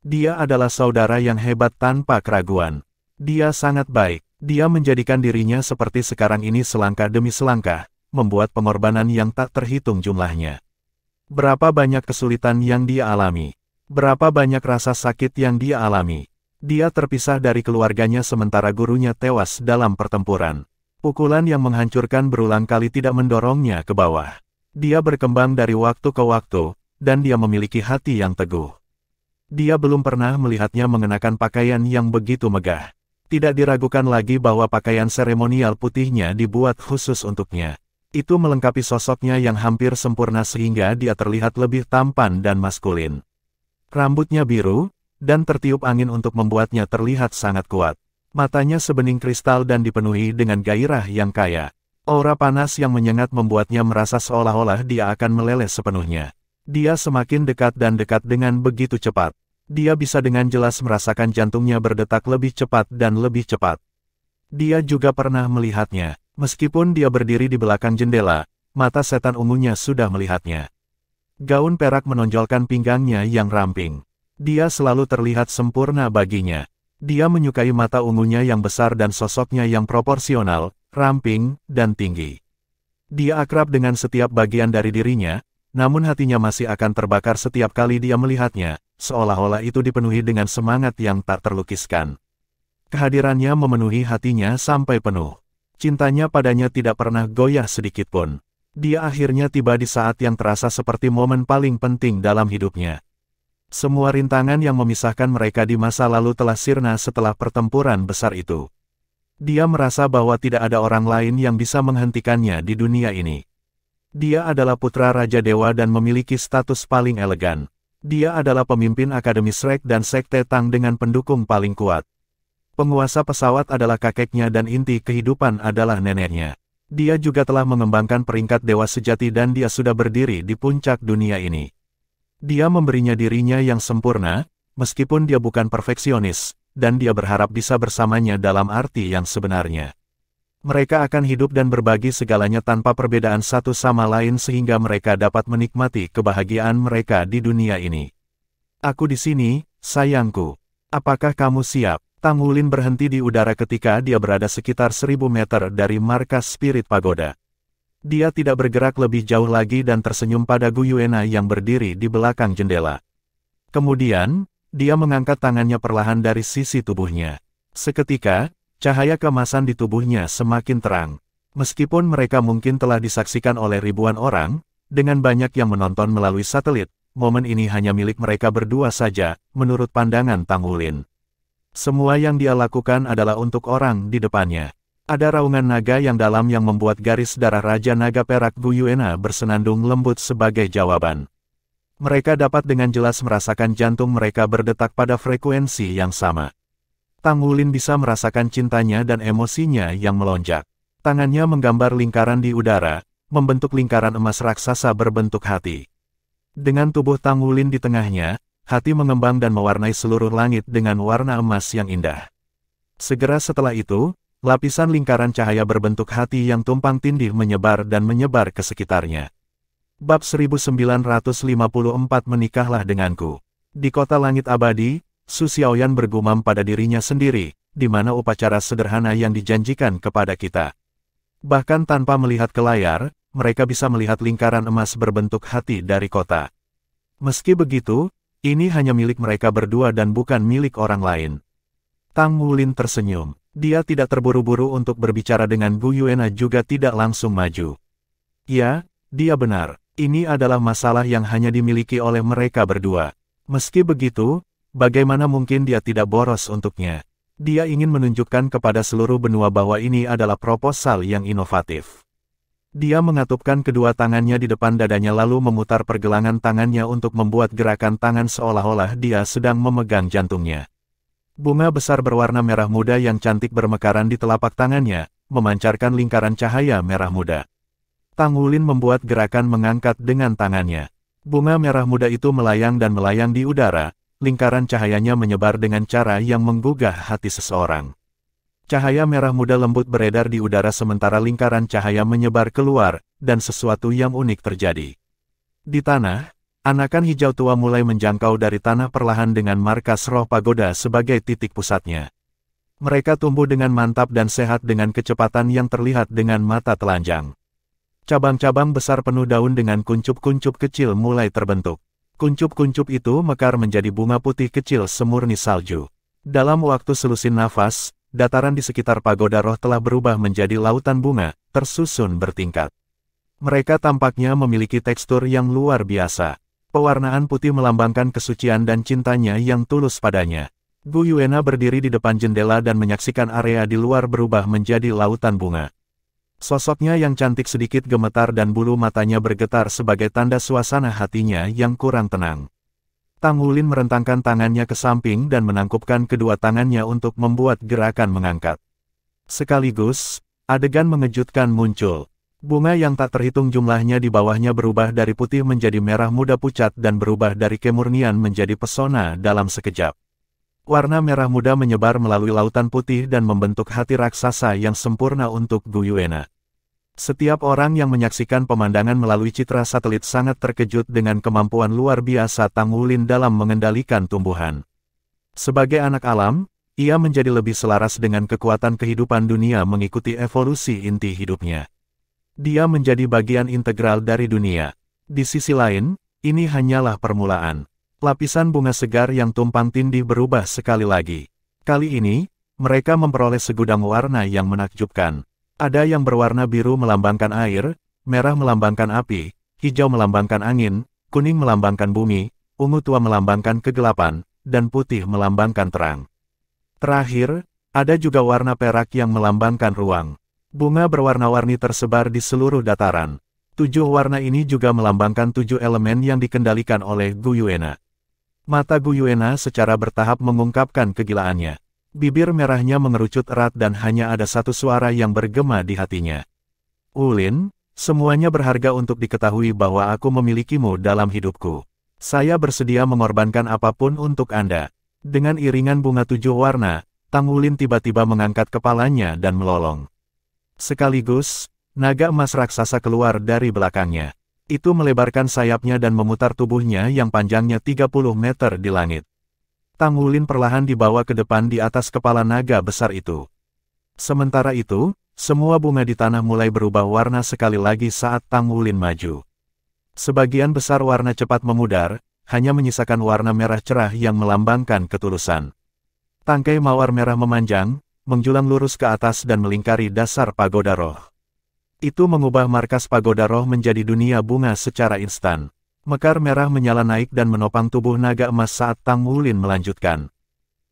Dia adalah saudara yang hebat tanpa keraguan. Dia sangat baik. Dia menjadikan dirinya seperti sekarang ini selangkah demi selangkah, membuat pengorbanan yang tak terhitung jumlahnya. Berapa banyak kesulitan yang dia alami. Berapa banyak rasa sakit yang dia alami. Dia terpisah dari keluarganya sementara gurunya tewas dalam pertempuran. Pukulan yang menghancurkan berulang kali tidak mendorongnya ke bawah. Dia berkembang dari waktu ke waktu, dan dia memiliki hati yang teguh. Dia belum pernah melihatnya mengenakan pakaian yang begitu megah. Tidak diragukan lagi bahwa pakaian seremonial putihnya dibuat khusus untuknya. Itu melengkapi sosoknya yang hampir sempurna sehingga dia terlihat lebih tampan dan maskulin. Rambutnya biru, dan tertiup angin untuk membuatnya terlihat sangat kuat. Matanya sebening kristal dan dipenuhi dengan gairah yang kaya. Aura panas yang menyengat membuatnya merasa seolah-olah dia akan meleleh sepenuhnya. Dia semakin dekat dan dekat dengan begitu cepat. Dia bisa dengan jelas merasakan jantungnya berdetak lebih cepat dan lebih cepat. Dia juga pernah melihatnya. Meskipun dia berdiri di belakang jendela, mata setan ungunya sudah melihatnya. Gaun perak menonjolkan pinggangnya yang ramping. Dia selalu terlihat sempurna baginya. Dia menyukai mata ungunya yang besar dan sosoknya yang proporsional, ramping, dan tinggi. Dia akrab dengan setiap bagian dari dirinya, namun hatinya masih akan terbakar setiap kali dia melihatnya, seolah-olah itu dipenuhi dengan semangat yang tak terlukiskan. Kehadirannya memenuhi hatinya sampai penuh. Cintanya padanya tidak pernah goyah sedikitpun. Dia akhirnya tiba di saat yang terasa seperti momen paling penting dalam hidupnya. Semua rintangan yang memisahkan mereka di masa lalu telah sirna setelah pertempuran besar itu. Dia merasa bahwa tidak ada orang lain yang bisa menghentikannya di dunia ini. Dia adalah putra Raja Dewa dan memiliki status paling elegan. Dia adalah pemimpin Akademi Shrek dan Sekte Tang dengan pendukung paling kuat. Penguasa pesawat adalah kakeknya dan inti kehidupan adalah neneknya. Dia juga telah mengembangkan peringkat dewa sejati dan dia sudah berdiri di puncak dunia ini. Dia memberinya dirinya yang sempurna, meskipun dia bukan perfeksionis, dan dia berharap bisa bersamanya dalam arti yang sebenarnya. Mereka akan hidup dan berbagi segalanya tanpa perbedaan satu sama lain sehingga mereka dapat menikmati kebahagiaan mereka di dunia ini. Aku di sini, sayangku. Apakah kamu siap? Tang Wulin berhenti di udara ketika dia berada sekitar 1000 meter dari markas Spirit Pagoda. Dia tidak bergerak lebih jauh lagi dan tersenyum pada Gu Yuena yang berdiri di belakang jendela. Kemudian, dia mengangkat tangannya perlahan dari sisi tubuhnya. Seketika, cahaya keemasan di tubuhnya semakin terang. Meskipun mereka mungkin telah disaksikan oleh ribuan orang, dengan banyak yang menonton melalui satelit, momen ini hanya milik mereka berdua saja, menurut pandangan Tang Wulin. Semua yang dia lakukan adalah untuk orang di depannya. Ada raungan naga yang dalam yang membuat garis darah Raja Naga Perak Gu Yuena bersenandung lembut sebagai jawaban. Mereka dapat dengan jelas merasakan jantung mereka berdetak pada frekuensi yang sama. Tang Wulin bisa merasakan cintanya dan emosinya yang melonjak. Tangannya menggambar lingkaran di udara, membentuk lingkaran emas raksasa berbentuk hati. Dengan tubuh Tang Wulin di tengahnya, hati mengembang dan mewarnai seluruh langit dengan warna emas yang indah. Segera setelah itu, lapisan lingkaran cahaya berbentuk hati yang tumpang tindih menyebar dan menyebar ke sekitarnya. Bab 1954 Menikahlah denganku. Di kota langit abadi, Su Xiaoyan bergumam pada dirinya sendiri, di mana upacara sederhana yang dijanjikan kepada kita. Bahkan tanpa melihat ke layar, mereka bisa melihat lingkaran emas berbentuk hati dari kota. Meski begitu, ini hanya milik mereka berdua dan bukan milik orang lain. Tang Wulin tersenyum. Dia tidak terburu-buru untuk berbicara dengan Gu Yuena juga tidak langsung maju. Ya, dia benar. Ini adalah masalah yang hanya dimiliki oleh mereka berdua. Meski begitu, bagaimana mungkin dia tidak boros untuknya? Dia ingin menunjukkan kepada seluruh benua bahwa ini adalah proposal yang inovatif. Dia mengatupkan kedua tangannya di depan dadanya lalu memutar pergelangan tangannya untuk membuat gerakan tangan seolah-olah dia sedang memegang jantungnya. Bunga besar berwarna merah muda yang cantik bermekaran di telapak tangannya, memancarkan lingkaran cahaya merah muda. Tang Wulin membuat gerakan mengangkat dengan tangannya. Bunga merah muda itu melayang dan melayang di udara, lingkaran cahayanya menyebar dengan cara yang menggugah hati seseorang. Cahaya merah muda lembut beredar di udara sementara lingkaran cahaya menyebar keluar, dan sesuatu yang unik terjadi. Di tanah, Anakan hijau tua mulai menjangkau dari tanah perlahan dengan markas roh pagoda sebagai titik pusatnya. Mereka tumbuh dengan mantap dan sehat dengan kecepatan yang terlihat dengan mata telanjang. Cabang-cabang besar penuh daun dengan kuncup-kuncup kecil mulai terbentuk. Kuncup-kuncup itu mekar menjadi bunga putih kecil semurni salju. Dalam waktu selusin nafas, dataran di sekitar pagoda roh telah berubah menjadi lautan bunga, tersusun bertingkat. Mereka tampaknya memiliki tekstur yang luar biasa. Pewarnaan putih melambangkan kesucian dan cintanya yang tulus padanya. Gu Yuena berdiri di depan jendela dan menyaksikan area di luar berubah menjadi lautan bunga. Sosoknya yang cantik sedikit gemetar dan bulu matanya bergetar sebagai tanda suasana hatinya yang kurang tenang. Tang Wulin merentangkan tangannya ke samping dan menangkupkan kedua tangannya untuk membuat gerakan mengangkat. Sekaligus, adegan mengejutkan muncul. Bunga yang tak terhitung jumlahnya di bawahnya berubah dari putih menjadi merah muda pucat dan berubah dari kemurnian menjadi pesona dalam sekejap. Warna merah muda menyebar melalui lautan putih dan membentuk hati raksasa yang sempurna untuk Gu Yuena. Setiap orang yang menyaksikan pemandangan melalui citra satelit sangat terkejut dengan kemampuan luar biasa Tang Wulin dalam mengendalikan tumbuhan. Sebagai anak alam, ia menjadi lebih selaras dengan kekuatan kehidupan dunia mengikuti evolusi inti hidupnya. Dia menjadi bagian integral dari dunia. Di sisi lain, ini hanyalah permulaan. Lapisan bunga segar yang tumpang tindih berubah sekali lagi. Kali ini, mereka memperoleh segudang warna yang menakjubkan. Ada yang berwarna biru melambangkan air, merah melambangkan api, hijau melambangkan angin, kuning melambangkan bumi, ungu tua melambangkan kegelapan, dan putih melambangkan terang. Terakhir, ada juga warna perak yang melambangkan ruang. Bunga berwarna-warni tersebar di seluruh dataran. 7 warna ini juga melambangkan 7 elemen yang dikendalikan oleh Gu Yuena. Mata Gu Yuena secara bertahap mengungkapkan kegilaannya. Bibir merahnya mengerucut erat dan hanya ada satu suara yang bergema di hatinya. Wulin, semuanya berharga untuk diketahui bahwa aku memilikimu dalam hidupku. Saya bersedia mengorbankan apapun untuk Anda. Dengan iringan bunga 7 warna, Tang Wulin tiba-tiba mengangkat kepalanya dan melolong. Sekaligus, naga emas raksasa keluar dari belakangnya. Itu melebarkan sayapnya dan memutar tubuhnya yang panjangnya 30 meter di langit. Tang Wulin perlahan dibawa ke depan di atas kepala naga besar itu. Sementara itu, semua bunga di tanah mulai berubah warna sekali lagi saat Tang Wulin maju. Sebagian besar warna cepat memudar, hanya menyisakan warna merah cerah yang melambangkan ketulusan. Tangkai mawar merah memanjang, menjulang lurus ke atas dan melingkari dasar pagoda roh. Itu mengubah markas pagoda roh menjadi dunia bunga secara instan. Mekar merah menyala naik dan menopang tubuh naga emas saat Tang Wulin melanjutkan.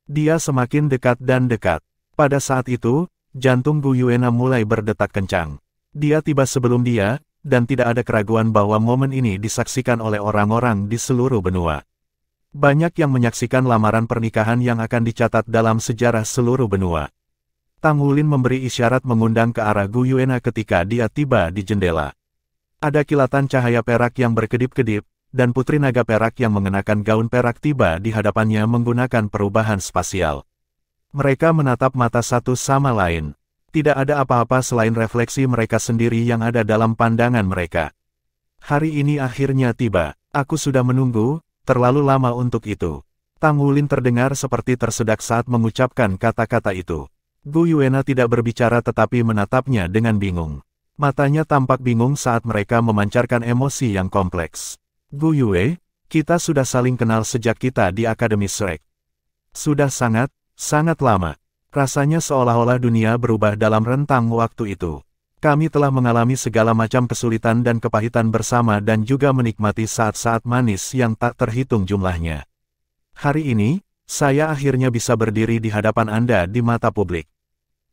Dia semakin dekat dan dekat. Pada saat itu, jantung Gu Yuena mulai berdetak kencang. Dia tiba sebelum dia, dan tidak ada keraguan bahwa momen ini disaksikan oleh orang-orang di seluruh benua. Banyak yang menyaksikan lamaran pernikahan yang akan dicatat dalam sejarah seluruh benua. Tang Wulin memberi isyarat mengundang ke arah Gu Yuena ketika dia tiba di jendela. Ada kilatan cahaya perak yang berkedip-kedip, dan putri naga perak yang mengenakan gaun perak tiba di hadapannya menggunakan perubahan spasial. Mereka menatap mata satu sama lain. Tidak ada apa-apa selain refleksi mereka sendiri yang ada dalam pandangan mereka. Hari ini akhirnya tiba. Aku sudah menunggu, terlalu lama untuk itu. Tang Wulin terdengar seperti tersedak saat mengucapkan kata-kata itu. Gu Yuena tidak berbicara tetapi menatapnya dengan bingung. Matanya tampak bingung saat mereka memancarkan emosi yang kompleks. Gu Yue, kita sudah saling kenal sejak kita di Akademi Shrek. Sudah sangat lama. Rasanya seolah-olah dunia berubah dalam rentang waktu itu. Kami telah mengalami segala macam kesulitan dan kepahitan bersama dan juga menikmati saat-saat manis yang tak terhitung jumlahnya. Hari ini, saya akhirnya bisa berdiri di hadapan Anda di mata publik.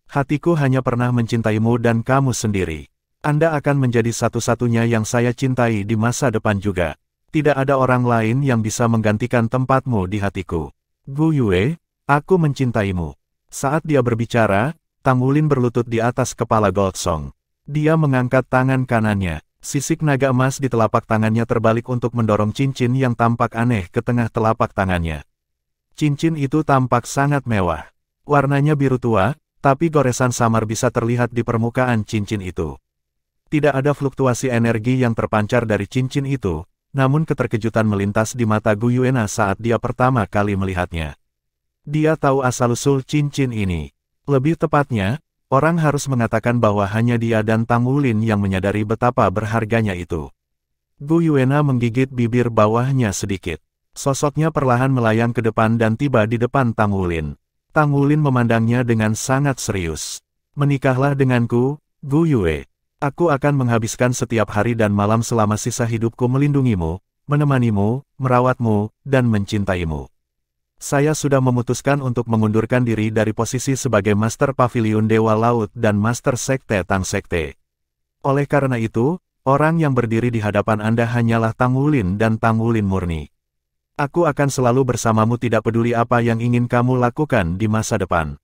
Hatiku hanya pernah mencintaimu dan kamu sendiri. Anda akan menjadi satu-satunya yang saya cintai di masa depan juga. Tidak ada orang lain yang bisa menggantikan tempatmu di hatiku. Gu Yue, aku mencintaimu. Saat dia berbicara, Tang Wulin berlutut di atas kepala Goldsong. Dia mengangkat tangan kanannya. Sisik naga emas di telapak tangannya terbalik untuk mendorong cincin yang tampak aneh ke tengah telapak tangannya. Cincin itu tampak sangat mewah. Warnanya biru tua, tapi goresan samar bisa terlihat di permukaan cincin itu. Tidak ada fluktuasi energi yang terpancar dari cincin itu, namun keterkejutan melintas di mata Gu Yuena saat dia pertama kali melihatnya. Dia tahu asal-usul cincin ini. Lebih tepatnya, orang harus mengatakan bahwa hanya dia dan Tang Wulin yang menyadari betapa berharganya itu. Gu Yuena menggigit bibir bawahnya sedikit. Sosoknya perlahan melayang ke depan dan tiba di depan Tang Wulin. Tang Wulin memandangnya dengan sangat serius. Menikahlah denganku, Gu Yue. Aku akan menghabiskan setiap hari dan malam selama sisa hidupku melindungimu, menemanimu, merawatmu, dan mencintaimu. Saya sudah memutuskan untuk mengundurkan diri dari posisi sebagai Master Pavilion Dewa Laut dan Master Sekte Tang Sekte. Oleh karena itu, orang yang berdiri di hadapan Anda hanyalah Tang Wulin dan Tang Wulin murni. Aku akan selalu bersamamu tidak peduli apa yang ingin kamu lakukan di masa depan.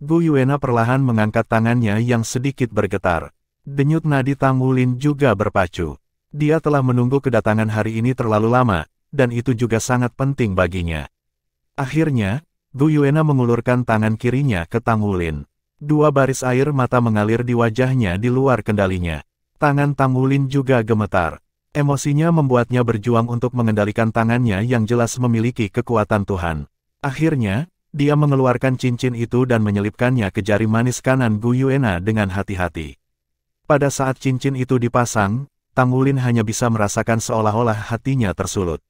Gu Yuena perlahan mengangkat tangannya yang sedikit bergetar. Denyut nadi Tang Wulin juga berpacu. Dia telah menunggu kedatangan hari ini terlalu lama, dan itu juga sangat penting baginya. Akhirnya, Gu Yuena mengulurkan tangan kirinya ke Tang Wulin. Dua baris air mata mengalir di wajahnya di luar kendalinya. Tangan Tang Wulin juga gemetar. Emosinya membuatnya berjuang untuk mengendalikan tangannya yang jelas memiliki kekuatan Tuhan. Akhirnya, dia mengeluarkan cincin itu dan menyelipkannya ke jari manis kanan Gu Yuena dengan hati-hati. Pada saat cincin itu dipasang, Tang Wulin hanya bisa merasakan seolah-olah hatinya tersulut.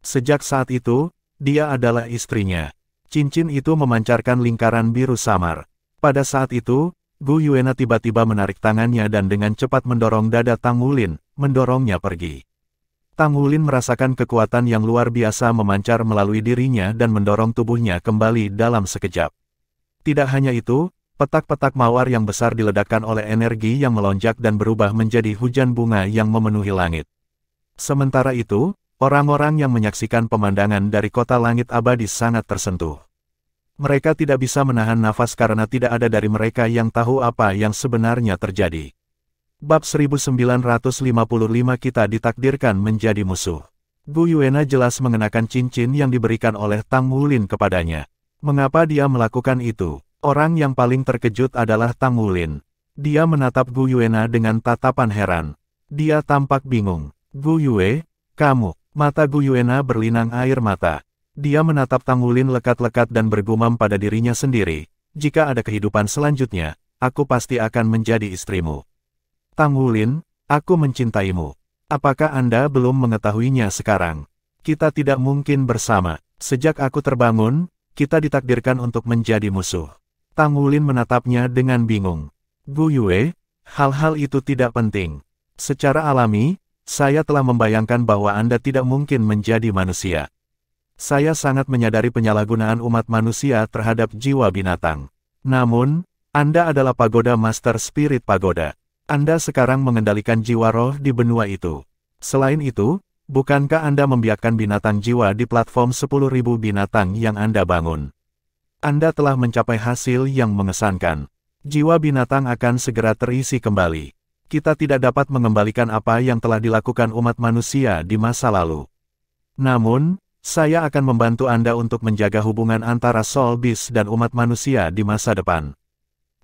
Sejak saat itu, dia adalah istrinya. Cincin itu memancarkan lingkaran biru samar. Pada saat itu, Gu Yuena tiba-tiba menarik tangannya dan dengan cepat mendorong dada Tang Wulin, mendorongnya pergi. Tang Wulin merasakan kekuatan yang luar biasa memancar melalui dirinya dan mendorong tubuhnya kembali dalam sekejap. Tidak hanya itu, petak-petak mawar yang besar diledakkan oleh energi yang melonjak dan berubah menjadi hujan bunga yang memenuhi langit. Sementara itu, orang-orang yang menyaksikan pemandangan dari kota langit abadi sangat tersentuh. Mereka tidak bisa menahan nafas karena tidak ada dari mereka yang tahu apa yang sebenarnya terjadi. Bab 1955 kita ditakdirkan menjadi musuh. Gu Yuena jelas mengenakan cincin yang diberikan oleh Tang Wulin kepadanya. Mengapa dia melakukan itu? Orang yang paling terkejut adalah Tang Wulin. Dia menatap Gu Yuena dengan tatapan heran. Dia tampak bingung. Gu Yue, kamu. Mata Gu Yuena berlinang air mata. Dia menatap Tang Wulin lekat-lekat dan bergumam pada dirinya sendiri. Jika ada kehidupan selanjutnya, aku pasti akan menjadi istrimu. Tang Wulin, aku mencintaimu. Apakah Anda belum mengetahuinya sekarang? Kita tidak mungkin bersama. Sejak aku terbangun, kita ditakdirkan untuk menjadi musuh. Tang Wulin menatapnya dengan bingung. Gu Yue, hal-hal itu tidak penting. Secara alami, saya telah membayangkan bahwa Anda tidak mungkin menjadi manusia. Saya sangat menyadari penyalahgunaan umat manusia terhadap jiwa binatang. Namun, Anda adalah Pagoda Master Spirit Pagoda. Anda sekarang mengendalikan jiwa roh di benua itu. Selain itu, bukankah Anda membiarkan binatang jiwa di platform 10.000 binatang yang Anda bangun? Anda telah mencapai hasil yang mengesankan. Jiwa binatang akan segera terisi kembali. Kita tidak dapat mengembalikan apa yang telah dilakukan umat manusia di masa lalu. Namun, saya akan membantu Anda untuk menjaga hubungan antara Soul Beast dan umat manusia di masa depan.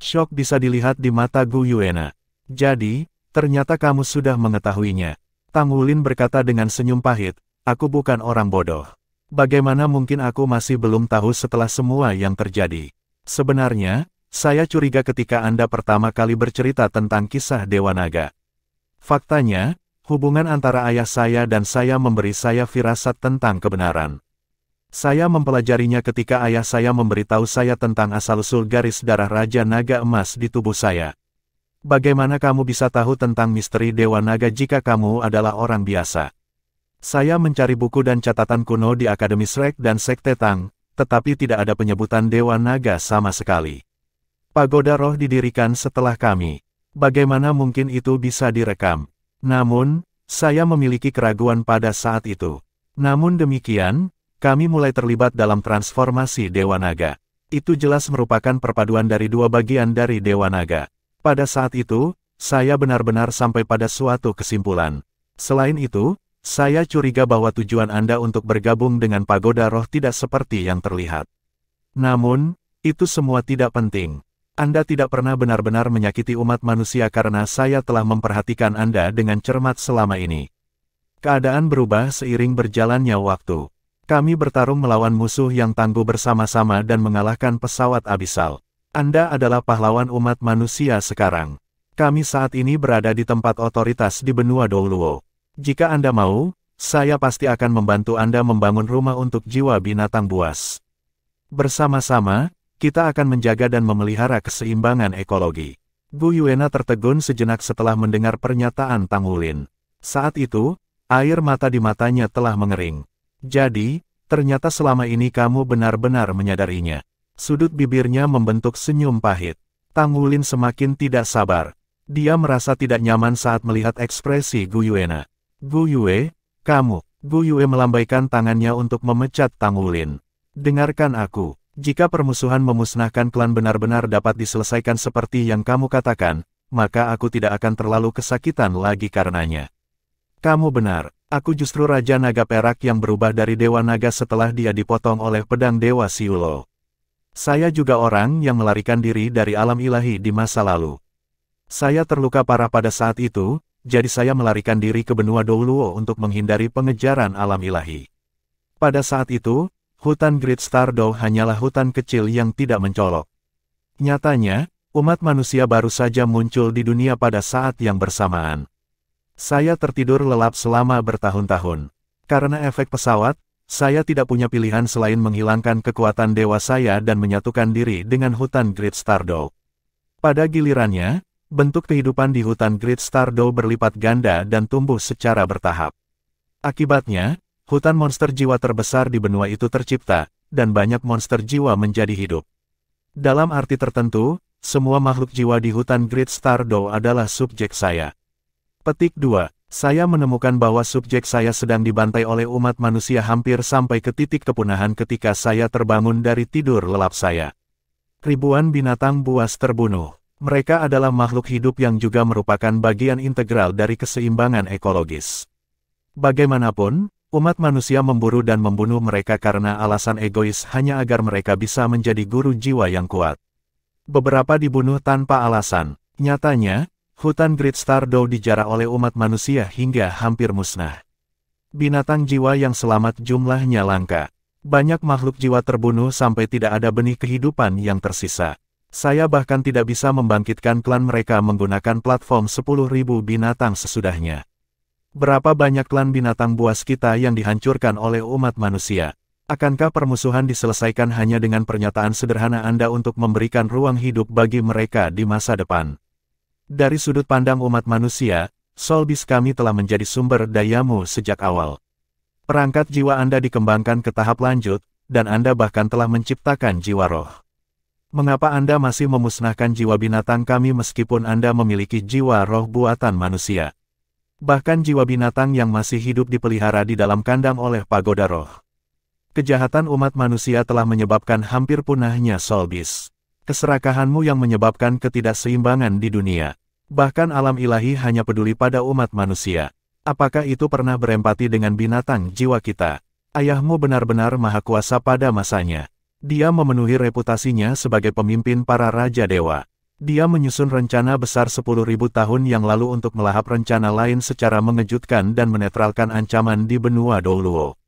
Syok bisa dilihat di mata Gu Yuena. Jadi, ternyata kamu sudah mengetahuinya. Tang Wulin berkata dengan senyum pahit, aku bukan orang bodoh. Bagaimana mungkin aku masih belum tahu setelah semua yang terjadi? Sebenarnya, saya curiga ketika Anda pertama kali bercerita tentang kisah Dewa Naga. Faktanya, hubungan antara ayah saya dan saya memberi saya firasat tentang kebenaran. Saya mempelajarinya ketika ayah saya memberitahu saya tentang asal-usul garis darah Raja Naga Emas di tubuh saya. Bagaimana kamu bisa tahu tentang misteri Dewa Naga jika kamu adalah orang biasa? Saya mencari buku dan catatan kuno di Akademi Shrek dan Sekte Tang, tetapi tidak ada penyebutan Dewa Naga sama sekali. Pagoda roh didirikan setelah kami. Bagaimana mungkin itu bisa direkam? Namun, saya memiliki keraguan pada saat itu. Namun demikian, kami mulai terlibat dalam transformasi Dewa Naga. Itu jelas merupakan perpaduan dari dua bagian dari Dewa Naga. Pada saat itu, saya benar-benar sampai pada suatu kesimpulan. Selain itu, saya curiga bahwa tujuan Anda untuk bergabung dengan Pagoda Roh tidak seperti yang terlihat. Namun, itu semua tidak penting. Anda tidak pernah benar-benar menyakiti umat manusia karena saya telah memperhatikan Anda dengan cermat selama ini. Keadaan berubah seiring berjalannya waktu. Kami bertarung melawan musuh yang tangguh bersama-sama dan mengalahkan pesawat abisal. Anda adalah pahlawan umat manusia sekarang. Kami saat ini berada di tempat otoritas di benua Douluo. Jika Anda mau, saya pasti akan membantu Anda membangun rumah untuk jiwa binatang buas. Bersama-sama, kita akan menjaga dan memelihara keseimbangan ekologi. Gu Yuena tertegun sejenak setelah mendengar pernyataan Tang Wulin. Saat itu, air mata di matanya telah mengering. Jadi, ternyata selama ini kamu benar-benar menyadarinya. Sudut bibirnya membentuk senyum pahit. Tang Wulin semakin tidak sabar. Dia merasa tidak nyaman saat melihat ekspresi Gu Yuena. Gu Yue, kamu. Gu Yue melambaikan tangannya untuk memecat Tang Wulin. Dengarkan aku. Jika permusuhan memusnahkan klan benar-benar dapat diselesaikan seperti yang kamu katakan, maka aku tidak akan terlalu kesakitan lagi karenanya. Kamu benar, aku justru Raja Naga Perak yang berubah dari Dewa Naga setelah dia dipotong oleh pedang Dewa Siulo. Saya juga orang yang melarikan diri dari alam ilahi di masa lalu. Saya terluka parah pada saat itu, jadi saya melarikan diri ke benua Douluo untuk menghindari pengejaran alam ilahi. Pada saat itu, hutan Great Stardow hanyalah hutan kecil yang tidak mencolok. Nyatanya, umat manusia baru saja muncul di dunia pada saat yang bersamaan. Saya tertidur lelap selama bertahun-tahun. Karena efek pesawat, saya tidak punya pilihan selain menghilangkan kekuatan dewa saya dan menyatukan diri dengan hutan Great Stardow. Pada gilirannya, bentuk kehidupan di hutan Great Stardow berlipat ganda dan tumbuh secara bertahap. Akibatnya, hutan monster jiwa terbesar di benua itu tercipta, dan banyak monster jiwa menjadi hidup. Dalam arti tertentu, semua makhluk jiwa di hutan Great Stardow adalah subjek saya. Petik 2. Saya menemukan bahwa subjek saya sedang dibantai oleh umat manusia hampir sampai ke titik kepunahan ketika saya terbangun dari tidur lelap saya. Ribuan binatang buas terbunuh. Mereka adalah makhluk hidup yang juga merupakan bagian integral dari keseimbangan ekologis. Bagaimanapun, umat manusia memburu dan membunuh mereka karena alasan egois hanya agar mereka bisa menjadi guru jiwa yang kuat. Beberapa dibunuh tanpa alasan. Nyatanya, hutan Great Stardow dijarah oleh umat manusia hingga hampir musnah. Binatang jiwa yang selamat jumlahnya langka. Banyak makhluk jiwa terbunuh sampai tidak ada benih kehidupan yang tersisa. Saya bahkan tidak bisa membangkitkan klan mereka menggunakan platform 10.000 binatang sesudahnya. Berapa banyak klan binatang buas kita yang dihancurkan oleh umat manusia? Akankah permusuhan diselesaikan hanya dengan pernyataan sederhana Anda untuk memberikan ruang hidup bagi mereka di masa depan? Dari sudut pandang umat manusia, Soulbeast kami telah menjadi sumber dayamu sejak awal. Perangkat jiwa Anda dikembangkan ke tahap lanjut, dan Anda bahkan telah menciptakan jiwa roh. Mengapa Anda masih memusnahkan jiwa binatang kami meskipun Anda memiliki jiwa roh buatan manusia? Bahkan jiwa binatang yang masih hidup dipelihara di dalam kandang oleh pagoda roh. Kejahatan umat manusia telah menyebabkan hampir punahnya Soulbeast. Keserakahanmu yang menyebabkan ketidakseimbangan di dunia. Bahkan alam ilahi hanya peduli pada umat manusia. Apakah itu pernah berempati dengan binatang jiwa kita? Ayahmu benar-benar maha kuasa pada masanya. Dia memenuhi reputasinya sebagai pemimpin para raja dewa. Dia menyusun rencana besar 10.000 tahun yang lalu untuk melahap rencana lain secara mengejutkan dan menetralkan ancaman di benua Douluo.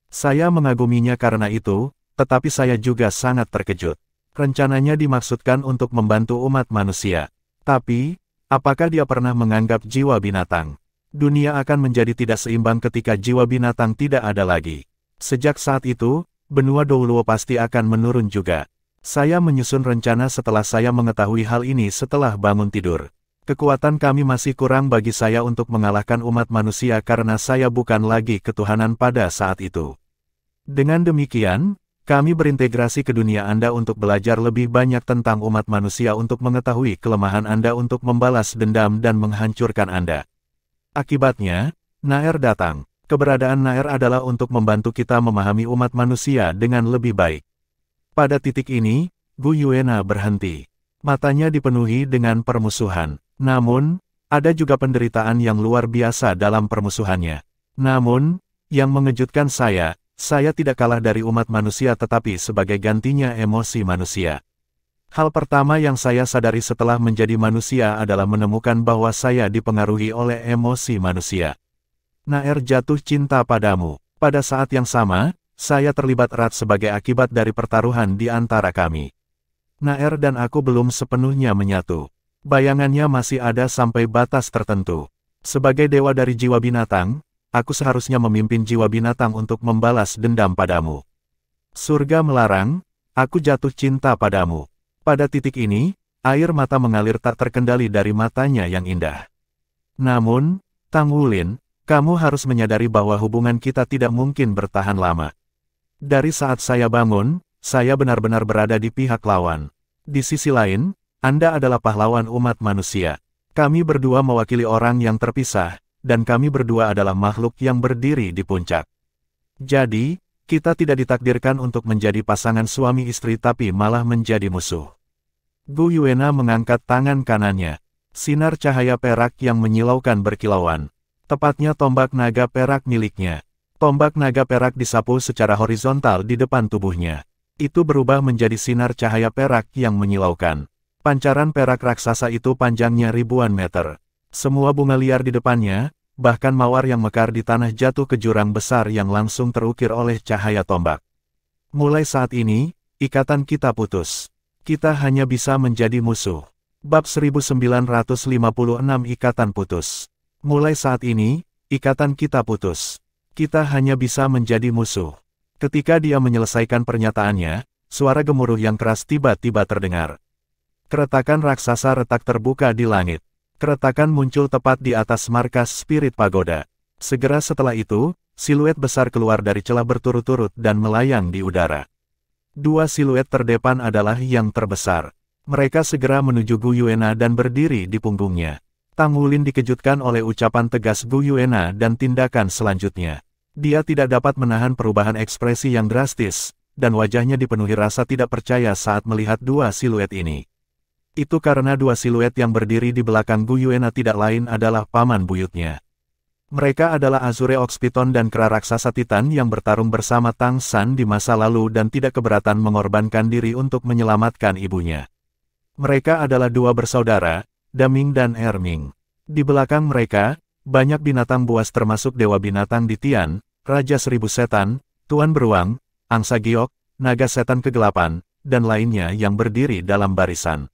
Saya mengaguminya karena itu, tetapi saya juga sangat terkejut. Rencananya dimaksudkan untuk membantu umat manusia. Tapi, apakah dia pernah menganggap jiwa binatang? Dunia akan menjadi tidak seimbang ketika jiwa binatang tidak ada lagi. Sejak saat itu, benua Douluo pasti akan menurun juga. Saya menyusun rencana setelah saya mengetahui hal ini setelah bangun tidur. Kekuatan kami masih kurang bagi saya untuk mengalahkan umat manusia karena saya bukan lagi ketuhanan pada saat itu. Dengan demikian, kami berintegrasi ke dunia Anda untuk belajar lebih banyak tentang umat manusia untuk mengetahui kelemahan Anda untuk membalas dendam dan menghancurkan Anda. Akibatnya, Naer datang. Keberadaan Naer adalah untuk membantu kita memahami umat manusia dengan lebih baik. Pada titik ini, Gu Yuena berhenti. Matanya dipenuhi dengan permusuhan. Namun, ada juga penderitaan yang luar biasa dalam permusuhannya. Namun, yang mengejutkan saya tidak kalah dari umat manusia tetapi sebagai gantinya emosi manusia. Hal pertama yang saya sadari setelah menjadi manusia adalah menemukan bahwa saya dipengaruhi oleh emosi manusia. Naer jatuh cinta padamu. Pada saat yang sama, saya terlibat erat sebagai akibat dari pertaruhan di antara kami. Naer dan aku belum sepenuhnya menyatu. Bayangannya masih ada sampai batas tertentu. Sebagai dewa dari jiwa binatang, aku seharusnya memimpin jiwa binatang untuk membalas dendam padamu. Surga melarang, aku jatuh cinta padamu. Pada titik ini, air mata mengalir tak terkendali dari matanya yang indah. Namun, Tang Wulin, kamu harus menyadari bahwa hubungan kita tidak mungkin bertahan lama. Dari saat saya bangun, saya benar-benar berada di pihak lawan. Di sisi lain, Anda adalah pahlawan umat manusia. Kami berdua mewakili orang yang terpisah, dan kami berdua adalah makhluk yang berdiri di puncak. Jadi, kita tidak ditakdirkan untuk menjadi pasangan suami istri tapi malah menjadi musuh. Gu Yuena mengangkat tangan kanannya. Sinar cahaya perak yang menyilaukan berkilauan. Tepatnya tombak naga perak miliknya. Tombak naga perak disapu secara horizontal di depan tubuhnya. Itu berubah menjadi sinar cahaya perak yang menyilaukan. Pancaran perak raksasa itu panjangnya ribuan meter. Semua bunga liar di depannya, bahkan mawar yang mekar di tanah jatuh ke jurang besar yang langsung terukir oleh cahaya tombak. Mulai saat ini, ikatan kita putus. Kita hanya bisa menjadi musuh. Bab 1956 Ikatan putus. Mulai saat ini, ikatan kita putus. Kita hanya bisa menjadi musuh. Ketika dia menyelesaikan pernyataannya, suara gemuruh yang keras tiba-tiba terdengar. Keretakan raksasa retak terbuka di langit. Keretakan muncul tepat di atas markas spirit pagoda. Segera setelah itu, siluet besar keluar dari celah berturut-turut dan melayang di udara. Dua siluet terdepan adalah yang terbesar. Mereka segera menuju Gu Yuena dan berdiri di punggungnya. Tang Wulin dikejutkan oleh ucapan tegas Gu Yuena dan tindakan selanjutnya. Dia tidak dapat menahan perubahan ekspresi yang drastis, dan wajahnya dipenuhi rasa tidak percaya saat melihat dua siluet ini. Itu karena dua siluet yang berdiri di belakang Gu Yuena tidak lain adalah paman buyutnya. Mereka adalah Azure Oxpiton dan kera raksasa Titan yang bertarung bersama Tang San di masa lalu dan tidak keberatan mengorbankan diri untuk menyelamatkan ibunya. Mereka adalah dua bersaudara, Daming dan Erming. Di belakang mereka, banyak binatang buas termasuk Dewa Binatang di Tian, Raja Seribu Setan, Tuan Beruang, Angsa Giok, Naga Setan Kegelapan, dan lainnya yang berdiri dalam barisan.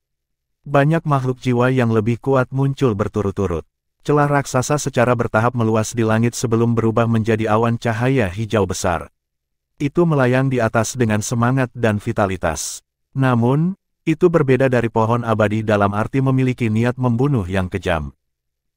Banyak makhluk jiwa yang lebih kuat muncul berturut-turut. Celah raksasa secara bertahap meluas di langit sebelum berubah menjadi awan cahaya hijau besar. Itu melayang di atas dengan semangat dan vitalitas. Namun, itu berbeda dari pohon abadi dalam arti memiliki niat membunuh yang kejam.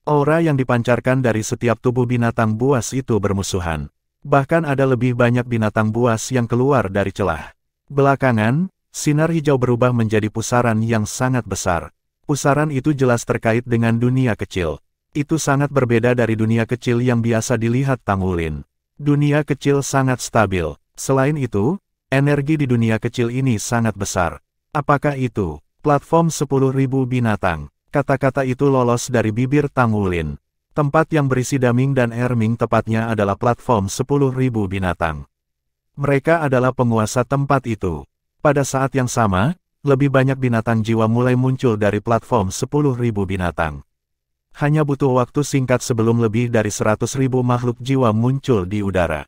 Aura yang dipancarkan dari setiap tubuh binatang buas itu bermusuhan. Bahkan ada lebih banyak binatang buas yang keluar dari celah. Belakangan, sinar hijau berubah menjadi pusaran yang sangat besar. Pusaran itu jelas terkait dengan dunia kecil. Itu sangat berbeda dari dunia kecil yang biasa dilihat Tang Wulin. Dunia kecil sangat stabil. Selain itu, energi di dunia kecil ini sangat besar. Apakah itu platform 10.000 binatang? Kata-kata itu lolos dari bibir Tang Wulin. Tempat yang berisi Daming dan Erming tepatnya adalah platform 10.000 binatang. Mereka adalah penguasa tempat itu. Pada saat yang sama, lebih banyak binatang jiwa mulai muncul dari platform 10.000 binatang. Hanya butuh waktu singkat sebelum lebih dari 100.000 makhluk jiwa muncul di udara.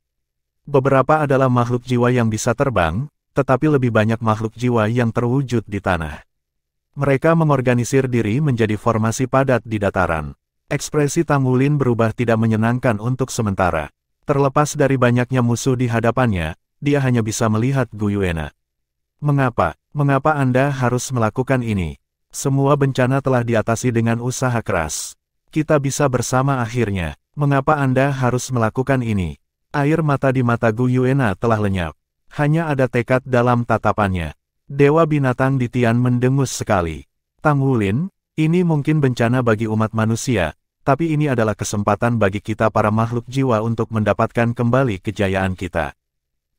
Beberapa adalah makhluk jiwa yang bisa terbang, tetapi lebih banyak makhluk jiwa yang terwujud di tanah. Mereka mengorganisir diri menjadi formasi padat di dataran. Ekspresi Tang Wulin berubah tidak menyenangkan untuk sementara. Terlepas dari banyaknya musuh di hadapannya, dia hanya bisa melihat Gu Yuena. Mengapa Anda harus melakukan ini? Semua bencana telah diatasi dengan usaha keras. Kita bisa bersama akhirnya. Mengapa Anda harus melakukan ini? Air mata di mata Gu Yuena telah lenyap. Hanya ada tekad dalam tatapannya. Dewa binatang di Tian mendengus sekali. Tang Wulin, ini mungkin bencana bagi umat manusia, tapi ini adalah kesempatan bagi kita para makhluk jiwa untuk mendapatkan kembali kejayaan kita.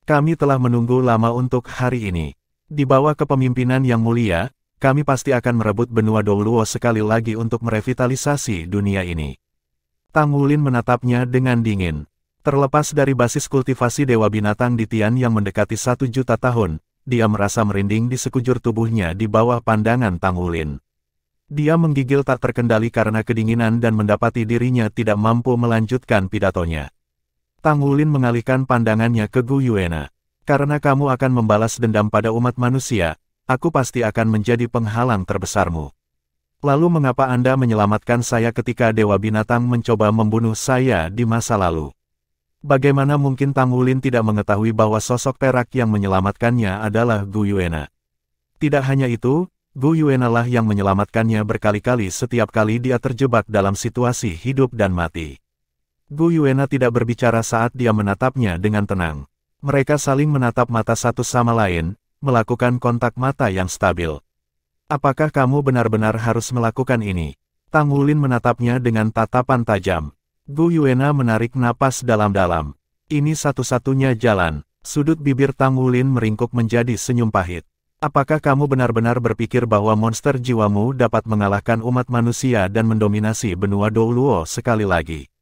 Kami telah menunggu lama untuk hari ini. Di bawah kepemimpinan yang mulia, kami pasti akan merebut benua Douluo sekali lagi untuk merevitalisasi dunia ini. Tang Wulin menatapnya dengan dingin. Terlepas dari basis kultivasi Dewa Binatang di Tian yang mendekati 1 juta tahun, dia merasa merinding di sekujur tubuhnya di bawah pandangan Tang Wulin. Dia menggigil tak terkendali karena kedinginan dan mendapati dirinya tidak mampu melanjutkan pidatonya. Tang Wulin mengalihkan pandangannya ke Gu Yuena. Karena kamu akan membalas dendam pada umat manusia, aku pasti akan menjadi penghalang terbesarmu. Lalu mengapa Anda menyelamatkan saya ketika Dewa Binatang mencoba membunuh saya di masa lalu? Bagaimana mungkin Tang Wulin tidak mengetahui bahwa sosok perak yang menyelamatkannya adalah Gu Yuena? Tidak hanya itu, Gu Yuena lah yang menyelamatkannya berkali-kali setiap kali dia terjebak dalam situasi hidup dan mati. Gu Yuena tidak berbicara saat dia menatapnya dengan tenang. Mereka saling menatap mata satu sama lain, melakukan kontak mata yang stabil. Apakah kamu benar-benar harus melakukan ini? Tang Wulin menatapnya dengan tatapan tajam. Gu Yuena menarik napas dalam-dalam. Ini satu-satunya jalan. Sudut bibir Tang Wulin meringkuk menjadi senyum pahit. Apakah kamu benar-benar berpikir bahwa monster jiwamu dapat mengalahkan umat manusia dan mendominasi benua Douluo sekali lagi?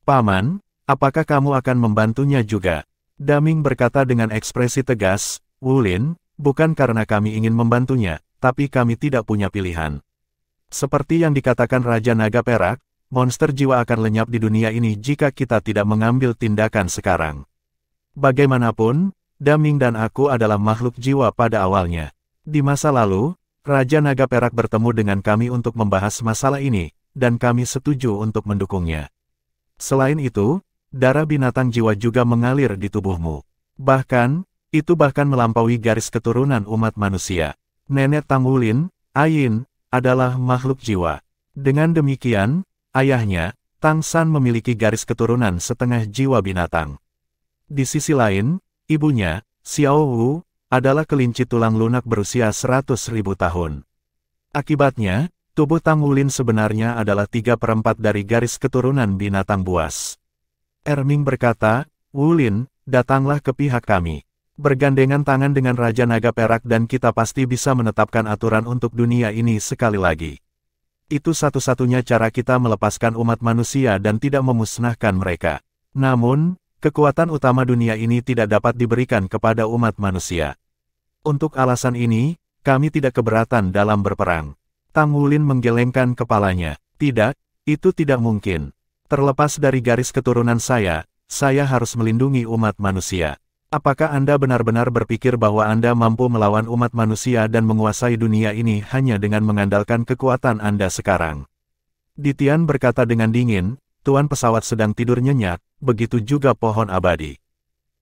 Paman, apakah kamu akan membantunya juga? Daming berkata dengan ekspresi tegas, Wulin, bukan karena kami ingin membantunya, tapi kami tidak punya pilihan. Seperti yang dikatakan Raja Naga Perak, monster jiwa akan lenyap di dunia ini jika kita tidak mengambil tindakan sekarang. Bagaimanapun, Daming dan aku adalah makhluk jiwa pada awalnya. Di masa lalu, Raja Naga Perak bertemu dengan kami untuk membahas masalah ini, dan kami setuju untuk mendukungnya. Selain itu, darah binatang jiwa juga mengalir di tubuhmu. Bahkan, itu bahkan melampaui garis keturunan umat manusia. Nenek Tang Wulin, Ayin, adalah makhluk jiwa. Dengan demikian, ayahnya, Tang San memiliki garis keturunan setengah jiwa binatang. Di sisi lain, ibunya, Xiao Wu, adalah kelinci tulang lunak berusia 100.000 tahun. Akibatnya, tubuh Tang Wulin sebenarnya adalah 3/4 dari garis keturunan binatang buas. Erming berkata, Wulin, datanglah ke pihak kami. Bergandengan tangan dengan Raja Naga Perak dan kita pasti bisa menetapkan aturan untuk dunia ini sekali lagi. Itu satu-satunya cara kita melepaskan umat manusia dan tidak memusnahkan mereka. Namun, kekuatan utama dunia ini tidak dapat diberikan kepada umat manusia. Untuk alasan ini, kami tidak keberatan dalam berperang. Tang Wulin menggelengkan kepalanya. Tidak, itu tidak mungkin. Terlepas dari garis keturunan saya harus melindungi umat manusia. Apakah Anda benar-benar berpikir bahwa Anda mampu melawan umat manusia dan menguasai dunia ini hanya dengan mengandalkan kekuatan Anda sekarang? Ditian berkata dengan dingin, Tuan pesawat sedang tidur nyenyak, begitu juga pohon abadi.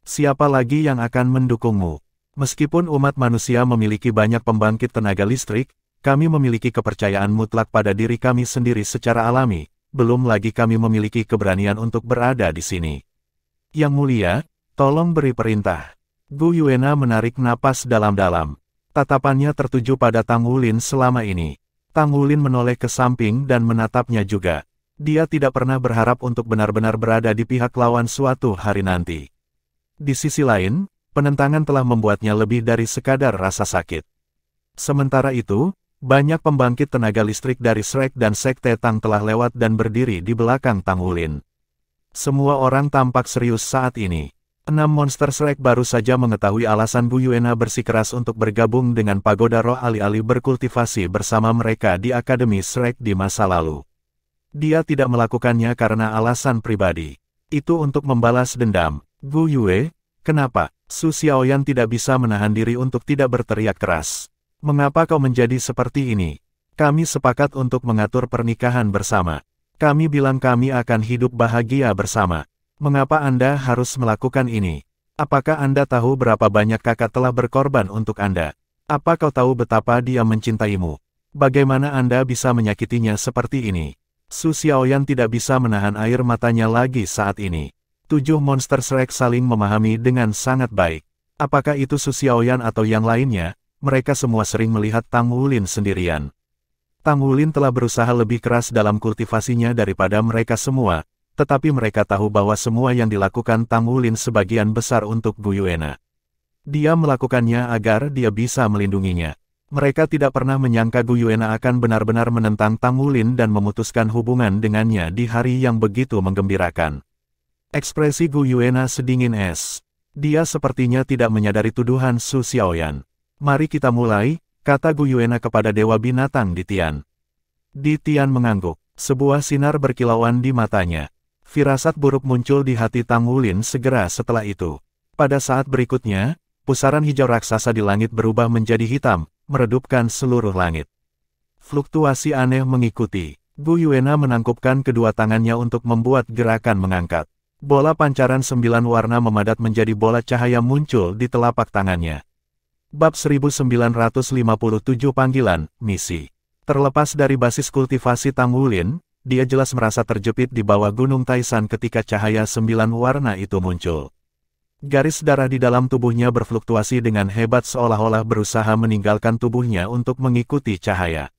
Siapa lagi yang akan mendukungmu? Meskipun umat manusia memiliki banyak pembangkit tenaga listrik, kami memiliki kepercayaan mutlak pada diri kami sendiri secara alami. Belum lagi kami memiliki keberanian untuk berada di sini. Yang mulia, tolong beri perintah. Gu Yuena menarik napas dalam-dalam. Tatapannya tertuju pada Tang Wulin selama ini. Tang Wulin menoleh ke samping dan menatapnya juga. Dia tidak pernah berharap untuk benar-benar berada di pihak lawan suatu hari nanti. Di sisi lain, penentangan telah membuatnya lebih dari sekadar rasa sakit. Sementara itu, banyak pembangkit tenaga listrik dari Shrek dan Sekte Tang telah lewat dan berdiri di belakang Tang Wulin. Semua orang tampak serius saat ini. 6 monster Shrek baru saja mengetahui alasan Gu Yuena bersikeras untuk bergabung dengan Pagoda Roh alih-alih berkultivasi bersama mereka di Akademi Shrek di masa lalu. Dia tidak melakukannya karena alasan pribadi. Itu untuk membalas dendam. Gu Yue, kenapa? Su Xiaoyan tidak bisa menahan diri untuk tidak berteriak keras. Mengapa kau menjadi seperti ini? Kami sepakat untuk mengatur pernikahan bersama. Kami bilang kami akan hidup bahagia bersama. Mengapa Anda harus melakukan ini? Apakah Anda tahu berapa banyak kakak telah berkorban untuk Anda? Apa kau tahu betapa dia mencintaimu? Bagaimana Anda bisa menyakitinya seperti ini? Su Xiaoyan tidak bisa menahan air matanya lagi saat ini. 7 monster Shrek saling memahami dengan sangat baik. Apakah itu Su Xiaoyan atau yang lainnya? Mereka semua sering melihat Tang Wulin sendirian. Tang Wulin telah berusaha lebih keras dalam kultivasinya daripada mereka semua, tetapi mereka tahu bahwa semua yang dilakukan Tang Wulin sebagian besar untuk Gu Yuena. Dia melakukannya agar dia bisa melindunginya. Mereka tidak pernah menyangka Gu Yuena akan benar-benar menentang Tang Wulin dan memutuskan hubungan dengannya di hari yang begitu menggembirakan. Ekspresi Gu Yuena sedingin es. Dia sepertinya tidak menyadari tuduhan Su Xiaoyan. Mari kita mulai, kata Gu Yuena kepada Dewa Binatang di Tian. Di Tian mengangguk. Sebuah sinar berkilauan di matanya. Firasat buruk muncul di hati Tang Wulin segera setelah itu. Pada saat berikutnya, pusaran hijau raksasa di langit berubah menjadi hitam, meredupkan seluruh langit. Fluktuasi aneh mengikuti. Gu Yuena menangkupkan kedua tangannya untuk membuat gerakan mengangkat. Bola pancaran 9 warna memadat menjadi bola cahaya muncul di telapak tangannya. Bab 1957 Panggilan, Misi. Terlepas dari basis kultivasi Tang Wulin, dia jelas merasa terjepit di bawah Gunung Taisan ketika cahaya 9 warna itu muncul. Garis darah di dalam tubuhnya berfluktuasi dengan hebat seolah-olah berusaha meninggalkan tubuhnya untuk mengikuti cahaya.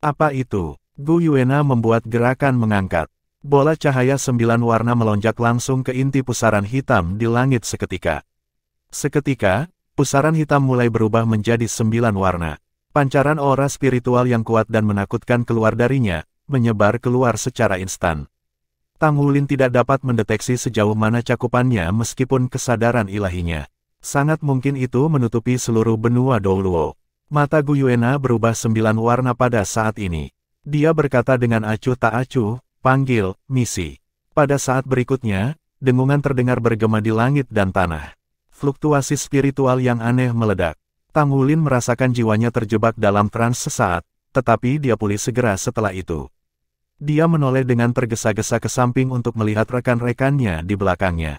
Apa itu? Gu Yuena membuat gerakan mengangkat. Bola cahaya 9 warna melonjak langsung ke inti pusaran hitam di langit seketika. Seketika, pusaran hitam mulai berubah menjadi 9 warna. Pancaran aura spiritual yang kuat dan menakutkan keluar darinya, menyebar keluar secara instan. Tang Wulin tidak dapat mendeteksi sejauh mana cakupannya meskipun kesadaran ilahinya. Sangat mungkin itu menutupi seluruh benua Douluo. Mata Gu Yuena berubah 9 warna pada saat ini. Dia berkata dengan acuh tak acuh, panggil, misi. Pada saat berikutnya, dengungan terdengar bergema di langit dan tanah. Fluktuasi spiritual yang aneh meledak. Tang Wulin merasakan jiwanya terjebak dalam trans sesaat, tetapi dia pulih segera setelah itu. Dia menoleh dengan tergesa-gesa ke samping untuk melihat rekan-rekannya di belakangnya.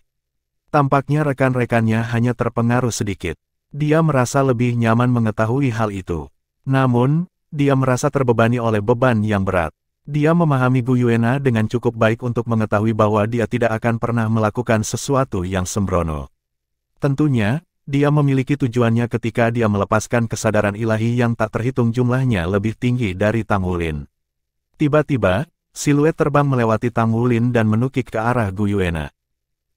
Tampaknya rekan-rekannya hanya terpengaruh sedikit. Dia merasa lebih nyaman mengetahui hal itu. Namun, dia merasa terbebani oleh beban yang berat. Dia memahami Gu Yuena dengan cukup baik untuk mengetahui bahwa dia tidak akan pernah melakukan sesuatu yang sembrono. Tentunya, dia memiliki tujuannya ketika dia melepaskan kesadaran ilahi yang tak terhitung jumlahnya lebih tinggi dari Tang Wulin. Tiba-tiba, siluet terbang melewati Tang Wulin dan menukik ke arah Gu Yuena.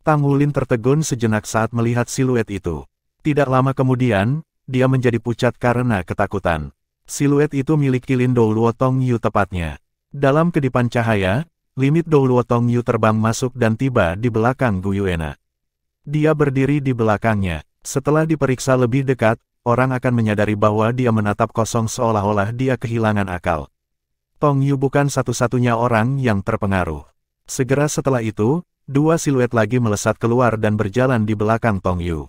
Tang Wulin tertegun sejenak saat melihat siluet itu. Tidak lama kemudian, dia menjadi pucat karena ketakutan. Siluet itu milik Kilin Douluo Tongyu tepatnya. Dalam kedipan cahaya, limit Douluo Tongyu terbang masuk dan tiba di belakang Gu Yuena. Dia berdiri di belakangnya. Setelah diperiksa lebih dekat, orang akan menyadari bahwa dia menatap kosong seolah-olah dia kehilangan akal. Tongyu bukan satu-satunya orang yang terpengaruh. Segera setelah itu, dua siluet lagi melesat keluar dan berjalan di belakang Tongyu.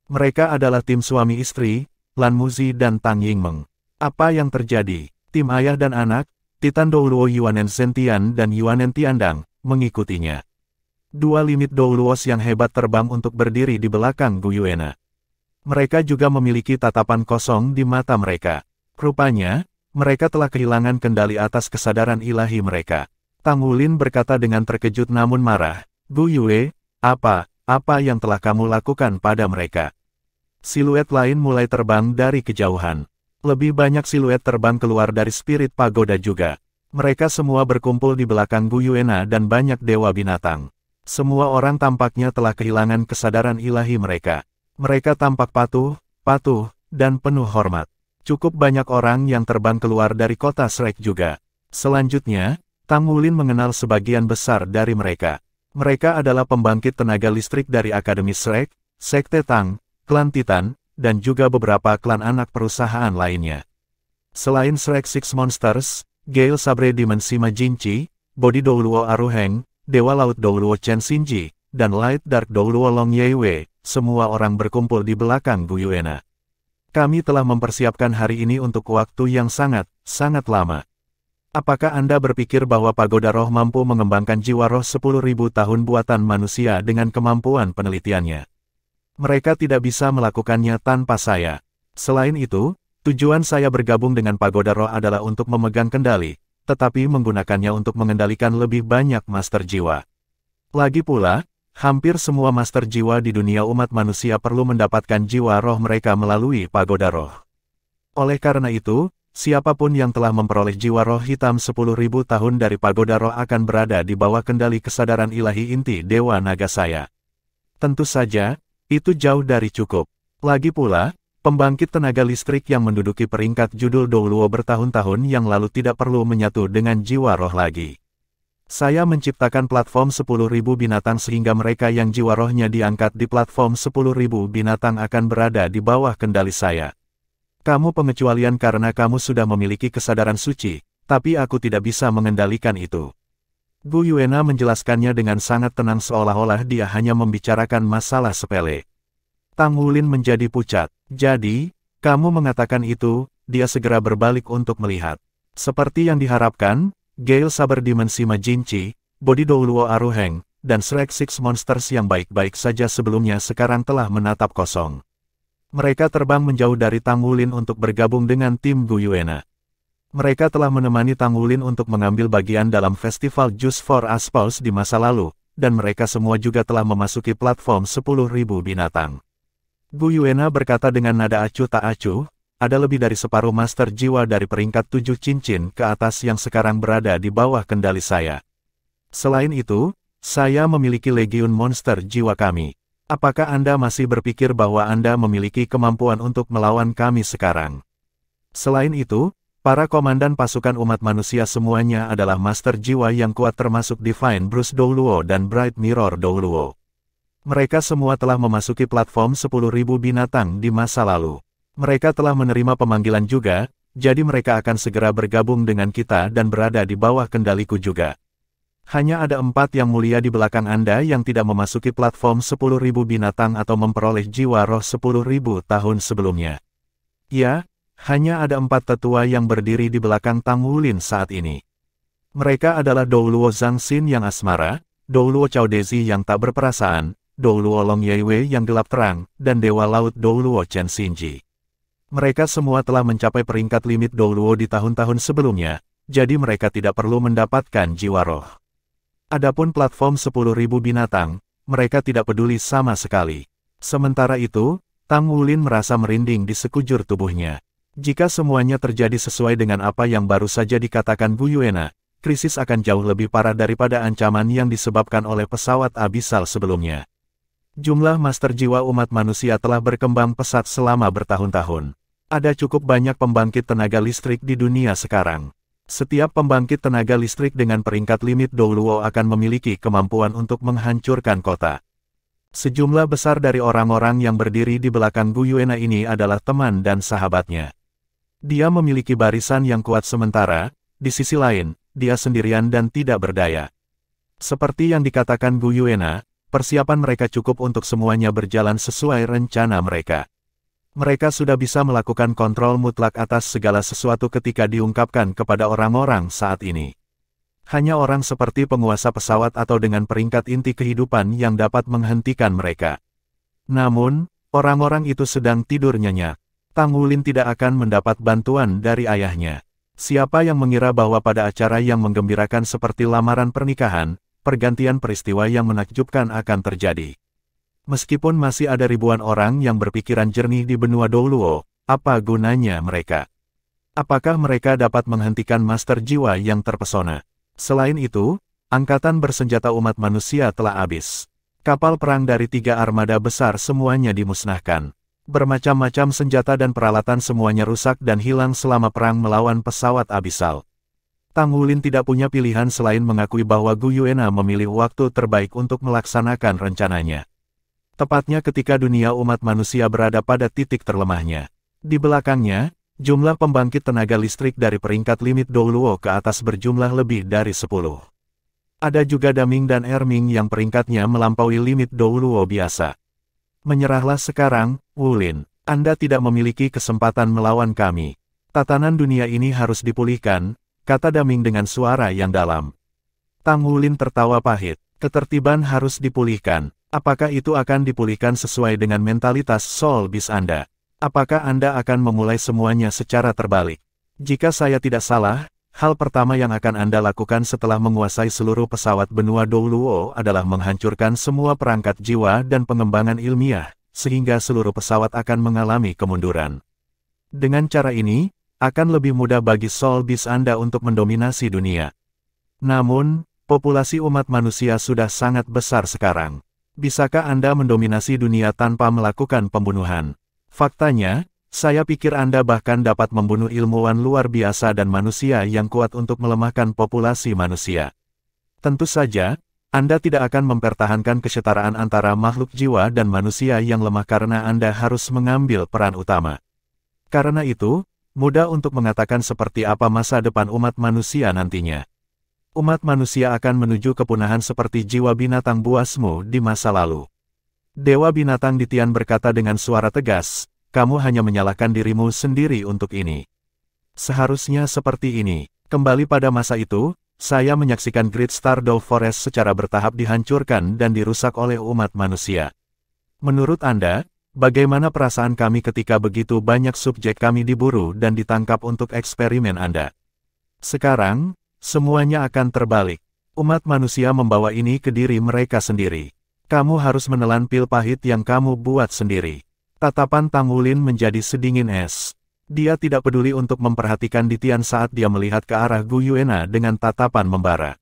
Mereka adalah tim suami istri, Lan Muzi dan Tang Yingmeng. Apa yang terjadi? Tim ayah dan anak, Titan Douluo Yuanen Zentian dan Yuanen Tiandang, mengikutinya. Dua limit Douluos yang hebat terbang untuk berdiri di belakang Gu Yuena. Mereka juga memiliki tatapan kosong di mata mereka. Rupanya, mereka telah kehilangan kendali atas kesadaran ilahi mereka. Tang Wulin berkata dengan terkejut namun marah, Gu Yue, apa yang telah kamu lakukan pada mereka? Siluet lain mulai terbang dari kejauhan. Lebih banyak siluet terbang keluar dari spirit pagoda juga. Mereka semua berkumpul di belakang Gu Yuena dan banyak dewa binatang. Semua orang tampaknya telah kehilangan kesadaran ilahi mereka. Mereka tampak patuh, dan penuh hormat. Cukup banyak orang yang terbang keluar dari kota Shrek juga. Selanjutnya, Tang Wulin mengenal sebagian besar dari mereka. Mereka adalah pembangkit tenaga listrik dari Akademi Shrek, Sekte Tang, Klan Titan, dan juga beberapa klan anak perusahaan lainnya. Selain Shrek Six Monsters, Gale Sabre Dimensi Majinchi, Body Douluo Aruheng, Dewa Laut Douluo Chen Xinji, dan Light Dark Douluo Long Yeiwei, semua orang berkumpul di belakang Gu Yuena. Kami telah mempersiapkan hari ini untuk waktu yang sangat lama. Apakah Anda berpikir bahwa Pagoda Roh mampu mengembangkan jiwa roh 10.000 tahun buatan manusia dengan kemampuan penelitiannya? Mereka tidak bisa melakukannya tanpa saya. Selain itu, tujuan saya bergabung dengan Pagoda Roh adalah untuk memegang kendali, tetapi menggunakannya untuk mengendalikan lebih banyak master jiwa. Lagi pula, hampir semua master jiwa di dunia umat manusia perlu mendapatkan jiwa roh mereka melalui Pagoda Roh. Oleh karena itu, siapapun yang telah memperoleh jiwa roh hitam 10.000 tahun dari Pagoda Roh akan berada di bawah kendali kesadaran ilahi inti Dewa Naga saya. Tentu saja, itu jauh dari cukup. Lagi pula, pembangkit tenaga listrik yang menduduki peringkat judul Douluo bertahun-tahun yang lalu tidak perlu menyatu dengan jiwa roh lagi. Saya menciptakan platform 10.000 binatang sehingga mereka yang jiwa rohnya diangkat di platform 10.000 binatang akan berada di bawah kendali saya. Kamu pengecualian karena kamu sudah memiliki kesadaran suci, tapi aku tidak bisa mengendalikan itu. Gu Yuena menjelaskannya dengan sangat tenang seolah-olah dia hanya membicarakan masalah sepele. Tang Wulin menjadi pucat. Jadi, kamu mengatakan itu, dia segera berbalik untuk melihat. Seperti yang diharapkan, Gale Saber Dimensi Majinchi, Body Douluo Aruheng, dan Shrek Six Monsters yang baik-baik saja sebelumnya sekarang telah menatap kosong. Mereka terbang menjauh dari Tang Wulin untuk bergabung dengan tim Gu Yuena. Mereka telah menemani Tang Wulin untuk mengambil bagian dalam festival Juice for Aspals di masa lalu, dan mereka semua juga telah memasuki platform 10.000 binatang. Gu Yuena berkata dengan nada acuh tak acuh, ada lebih dari separuh master jiwa dari peringkat 7 cincin ke atas yang sekarang berada di bawah kendali saya. Selain itu, saya memiliki legiun monster jiwa kami. Apakah Anda masih berpikir bahwa Anda memiliki kemampuan untuk melawan kami sekarang? Selain itu, para komandan pasukan umat manusia semuanya adalah master jiwa yang kuat termasuk Divine Bruce Douluo dan Bright Mirror Douluo. Mereka semua telah memasuki platform 10.000 binatang di masa lalu. Mereka telah menerima pemanggilan juga, jadi mereka akan segera bergabung dengan kita dan berada di bawah kendaliku juga. Hanya ada 4 yang mulia di belakang Anda yang tidak memasuki platform 10.000 binatang atau memperoleh jiwa roh 10.000 tahun sebelumnya. Ya, hanya ada 4 tetua yang berdiri di belakang Tang Wulin saat ini. Mereka adalah Douluo Zhangxin yang asmara, Douluo Chaodezi yang tak berperasaan, Douluo Long Yeiwei yang gelap terang, dan Dewa Laut Douluo Chen Xinji. Mereka semua telah mencapai peringkat limit Douluo di tahun-tahun sebelumnya, jadi mereka tidak perlu mendapatkan jiwa roh. Adapun platform 10.000 binatang, mereka tidak peduli sama sekali. Sementara itu, Tang Wulin merasa merinding di sekujur tubuhnya. Jika semuanya terjadi sesuai dengan apa yang baru saja dikatakan Gu Yuena, krisis akan jauh lebih parah daripada ancaman yang disebabkan oleh pesawat abisal sebelumnya. Jumlah master jiwa umat manusia telah berkembang pesat selama bertahun-tahun. Ada cukup banyak pembangkit tenaga listrik di dunia sekarang. Setiap pembangkit tenaga listrik dengan peringkat limit Douluo akan memiliki kemampuan untuk menghancurkan kota. Sejumlah besar dari orang-orang yang berdiri di belakang Gu Yuena ini adalah teman dan sahabatnya. Dia memiliki barisan yang kuat sementara, di sisi lain, dia sendirian dan tidak berdaya. Seperti yang dikatakan Gu Yuena, persiapan mereka cukup untuk semuanya berjalan sesuai rencana mereka. Mereka sudah bisa melakukan kontrol mutlak atas segala sesuatu ketika diungkapkan kepada orang-orang saat ini. Hanya orang seperti penguasa pesawat atau dengan peringkat inti kehidupan yang dapat menghentikan mereka. Namun, orang-orang itu sedang tidur nyenyak. Tang Wulin tidak akan mendapat bantuan dari ayahnya. Siapa yang mengira bahwa pada acara yang menggembirakan seperti lamaran pernikahan, pergantian peristiwa yang menakjubkan akan terjadi. Meskipun masih ada ribuan orang yang berpikiran jernih di benua Douluo, apa gunanya mereka? Apakah mereka dapat menghentikan master jiwa yang terpesona? Selain itu, angkatan bersenjata umat manusia telah habis. Kapal perang dari 3 armada besar semuanya dimusnahkan. Bermacam-macam senjata dan peralatan semuanya rusak dan hilang selama perang melawan pesawat abisal. Tang Wulin tidak punya pilihan selain mengakui bahwa Gu Yuena memilih waktu terbaik untuk melaksanakan rencananya. Tepatnya ketika dunia umat manusia berada pada titik terlemahnya. Di belakangnya, jumlah pembangkit tenaga listrik dari peringkat limit Douluo ke atas berjumlah lebih dari 10. Ada juga Daming dan Erming yang peringkatnya melampaui limit Douluo biasa. Menyerahlah sekarang, Wulin. Anda tidak memiliki kesempatan melawan kami. Tatanan dunia ini harus dipulihkan, kata Daming dengan suara yang dalam. Tang Wulin tertawa pahit. Ketertiban harus dipulihkan. Apakah itu akan dipulihkan sesuai dengan mentalitas Soul Beast Anda? Apakah Anda akan memulai semuanya secara terbalik? Jika saya tidak salah, hal pertama yang akan Anda lakukan setelah menguasai seluruh pesawat benua Douluo adalah menghancurkan semua perangkat jiwa dan pengembangan ilmiah, sehingga seluruh pesawat akan mengalami kemunduran. Dengan cara ini, akan lebih mudah bagi Soul Beast Anda untuk mendominasi dunia. Namun, populasi umat manusia sudah sangat besar sekarang. Bisakah Anda mendominasi dunia tanpa melakukan pembunuhan? Faktanya, saya pikir Anda bahkan dapat membunuh ilmuwan luar biasa dan manusia yang kuat untuk melemahkan populasi manusia. Tentu saja, Anda tidak akan mempertahankan kesetaraan antara makhluk jiwa dan manusia yang lemah karena Anda harus mengambil peran utama. Karena itu, mudah untuk mengatakan seperti apa masa depan umat manusia nantinya. Umat manusia akan menuju kepunahan seperti jiwa binatang buasmu di masa lalu. Dewa binatang di Tian berkata dengan suara tegas, kamu hanya menyalahkan dirimu sendiri untuk ini. Seharusnya seperti ini. Kembali pada masa itu, saya menyaksikan Great Stardow Forest secara bertahap dihancurkan dan dirusak oleh umat manusia. Menurut Anda, bagaimana perasaan kami ketika begitu banyak subjek kami diburu dan ditangkap untuk eksperimen Anda? Sekarang, semuanya akan terbalik. Umat manusia membawa ini ke diri mereka sendiri. Kamu harus menelan pil pahit yang kamu buat sendiri. Tatapan Tang Wulin menjadi sedingin es. Dia tidak peduli untuk memperhatikan Tian saat dia melihat ke arah Gu Yuena dengan tatapan membara.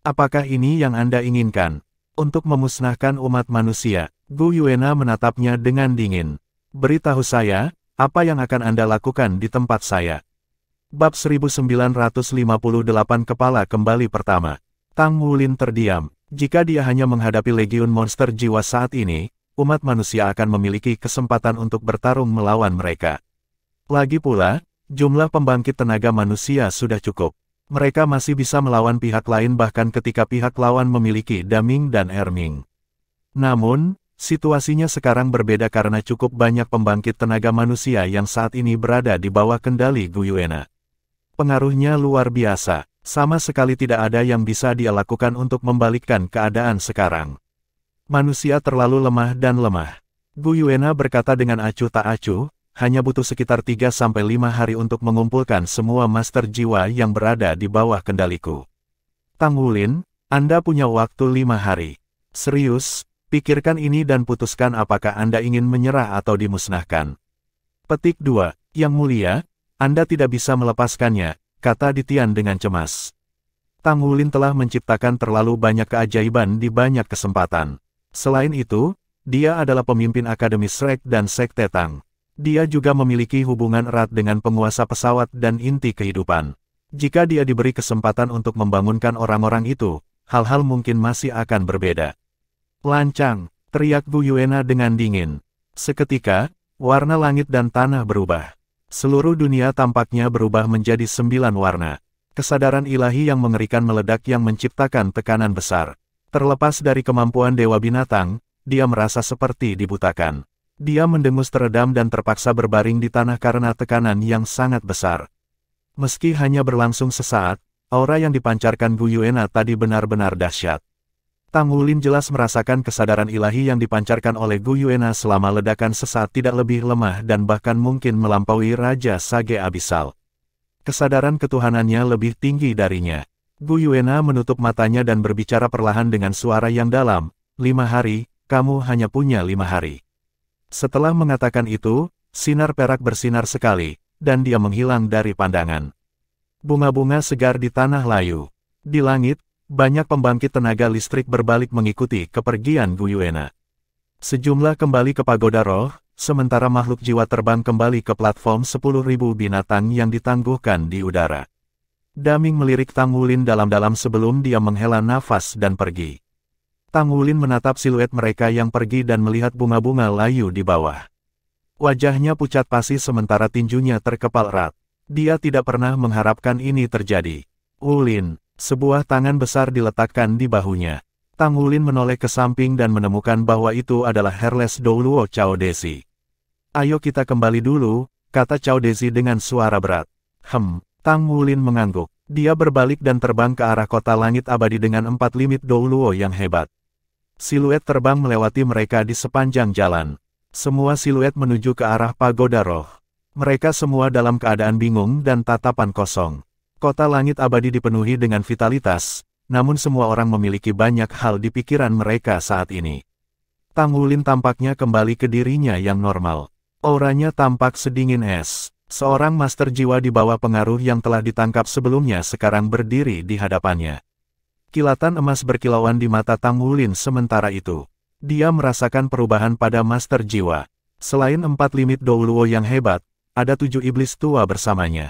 Apakah ini yang Anda inginkan? Untuk memusnahkan umat manusia, Gu Yuena menatapnya dengan dingin. Beritahu saya, apa yang akan Anda lakukan di tempat saya? Bab 1958 Kepala Kembali Pertama. Tang Wulin terdiam. Jika dia hanya menghadapi legiun monster jiwa saat ini, umat manusia akan memiliki kesempatan untuk bertarung melawan mereka. Lagi pula, jumlah pembangkit tenaga manusia sudah cukup. Mereka masih bisa melawan pihak lain bahkan ketika pihak lawan memiliki Daming dan Erming. Namun, situasinya sekarang berbeda karena cukup banyak pembangkit tenaga manusia yang saat ini berada di bawah kendali Gu Yuena. Pengaruhnya luar biasa, sama sekali tidak ada yang bisa dia lakukan untuk membalikkan keadaan sekarang. Manusia terlalu lemah dan lemah. Gu Yuena berkata dengan acuh tak acuh, hanya butuh sekitar 3-5 hari untuk mengumpulkan semua master jiwa yang berada di bawah kendaliku. Tang Wulin, Anda punya waktu 5 hari. Serius, pikirkan ini dan putuskan apakah Anda ingin menyerah atau dimusnahkan. Petik 2, Yang Mulia, Anda tidak bisa melepaskannya, kata Tian dengan cemas. Tang Wulin telah menciptakan terlalu banyak keajaiban di banyak kesempatan. Selain itu, dia adalah pemimpin Akademi Shrek dan Sekte Tang. Dia juga memiliki hubungan erat dengan penguasa pesawat dan inti kehidupan. Jika dia diberi kesempatan untuk membangunkan orang-orang itu, hal-hal mungkin masih akan berbeda. Lancang, teriak Gu Yuena dengan dingin. Seketika, warna langit dan tanah berubah. Seluruh dunia tampaknya berubah menjadi 9 warna. Kesadaran ilahi yang mengerikan meledak yang menciptakan tekanan besar. Terlepas dari kemampuan Dewa Binatang, dia merasa seperti dibutakan. Dia mendengus teredam dan terpaksa berbaring di tanah karena tekanan yang sangat besar. Meski hanya berlangsung sesaat, aura yang dipancarkan Gu Yuena tadi benar-benar dahsyat. Tang Wulin jelas merasakan kesadaran ilahi yang dipancarkan oleh Gu Yuena selama ledakan sesaat tidak lebih lemah dan bahkan mungkin melampaui Raja Sage Abisal. Kesadaran ketuhanannya lebih tinggi darinya. Gu Yuena menutup matanya dan berbicara perlahan dengan suara yang dalam, 5 hari, kamu hanya punya 5 hari. Setelah mengatakan itu, sinar perak bersinar sekali, dan dia menghilang dari pandangan. Bunga-bunga segar di tanah layu. Di langit, banyak pembangkit tenaga listrik berbalik mengikuti kepergian Gu Yuena. Sejumlah kembali ke pagoda roh, sementara makhluk jiwa terbang kembali ke platform 10.000 binatang yang ditangguhkan di udara. Daming melirik Tang Wulin dalam-dalam sebelum dia menghela nafas dan pergi. Tang Wulin menatap siluet mereka yang pergi dan melihat bunga-bunga layu di bawah. Wajahnya pucat pasi sementara tinjunya terkepal erat. Dia tidak pernah mengharapkan ini terjadi. Wulin, sebuah tangan besar diletakkan di bahunya. Tang Wulin menoleh ke samping dan menemukan bahwa itu adalah Hairless Douluo Cao Desi. Ayo kita kembali dulu, kata Cao Desi dengan suara berat. Tang Wulin mengangguk. Dia berbalik dan terbang ke arah kota langit abadi dengan 4 limit Douluo yang hebat. Siluet terbang melewati mereka di sepanjang jalan. Semua siluet menuju ke arah pagoda roh. Mereka semua dalam keadaan bingung dan tatapan kosong. Kota langit abadi dipenuhi dengan vitalitas, namun semua orang memiliki banyak hal di pikiran mereka saat ini. Tang Wulin tampaknya kembali ke dirinya yang normal. Auranya tampak sedingin es. Seorang master jiwa di bawah pengaruh yang telah ditangkap sebelumnya sekarang berdiri di hadapannya. Kilatan emas berkilauan di mata Tang Wulin sementara itu. Dia merasakan perubahan pada master jiwa. Selain 4 limit Douluo yang hebat, ada 7 iblis tua bersamanya.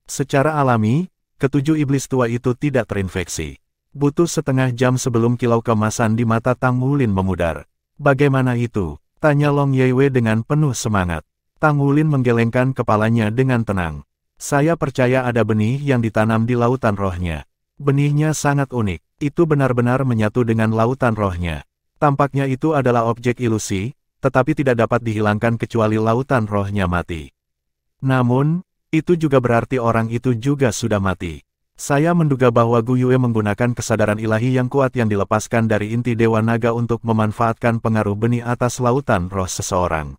Secara alami, ke-7 iblis tua itu tidak terinfeksi. Butuh setengah jam sebelum kilau keemasan di mata Tang Wulin memudar. Bagaimana itu? Tanya Long Yeiwei dengan penuh semangat. Tang Wulin menggelengkan kepalanya dengan tenang. Saya percaya ada benih yang ditanam di lautan rohnya. Benihnya sangat unik. Itu benar-benar menyatu dengan lautan rohnya. Tampaknya itu adalah objek ilusi, tetapi tidak dapat dihilangkan kecuali lautan rohnya mati. Namun, itu juga berarti orang itu juga sudah mati. Saya menduga bahwa Gu Yue menggunakan kesadaran ilahi yang kuat yang dilepaskan dari inti Dewa Naga untuk memanfaatkan pengaruh benih atas lautan roh seseorang.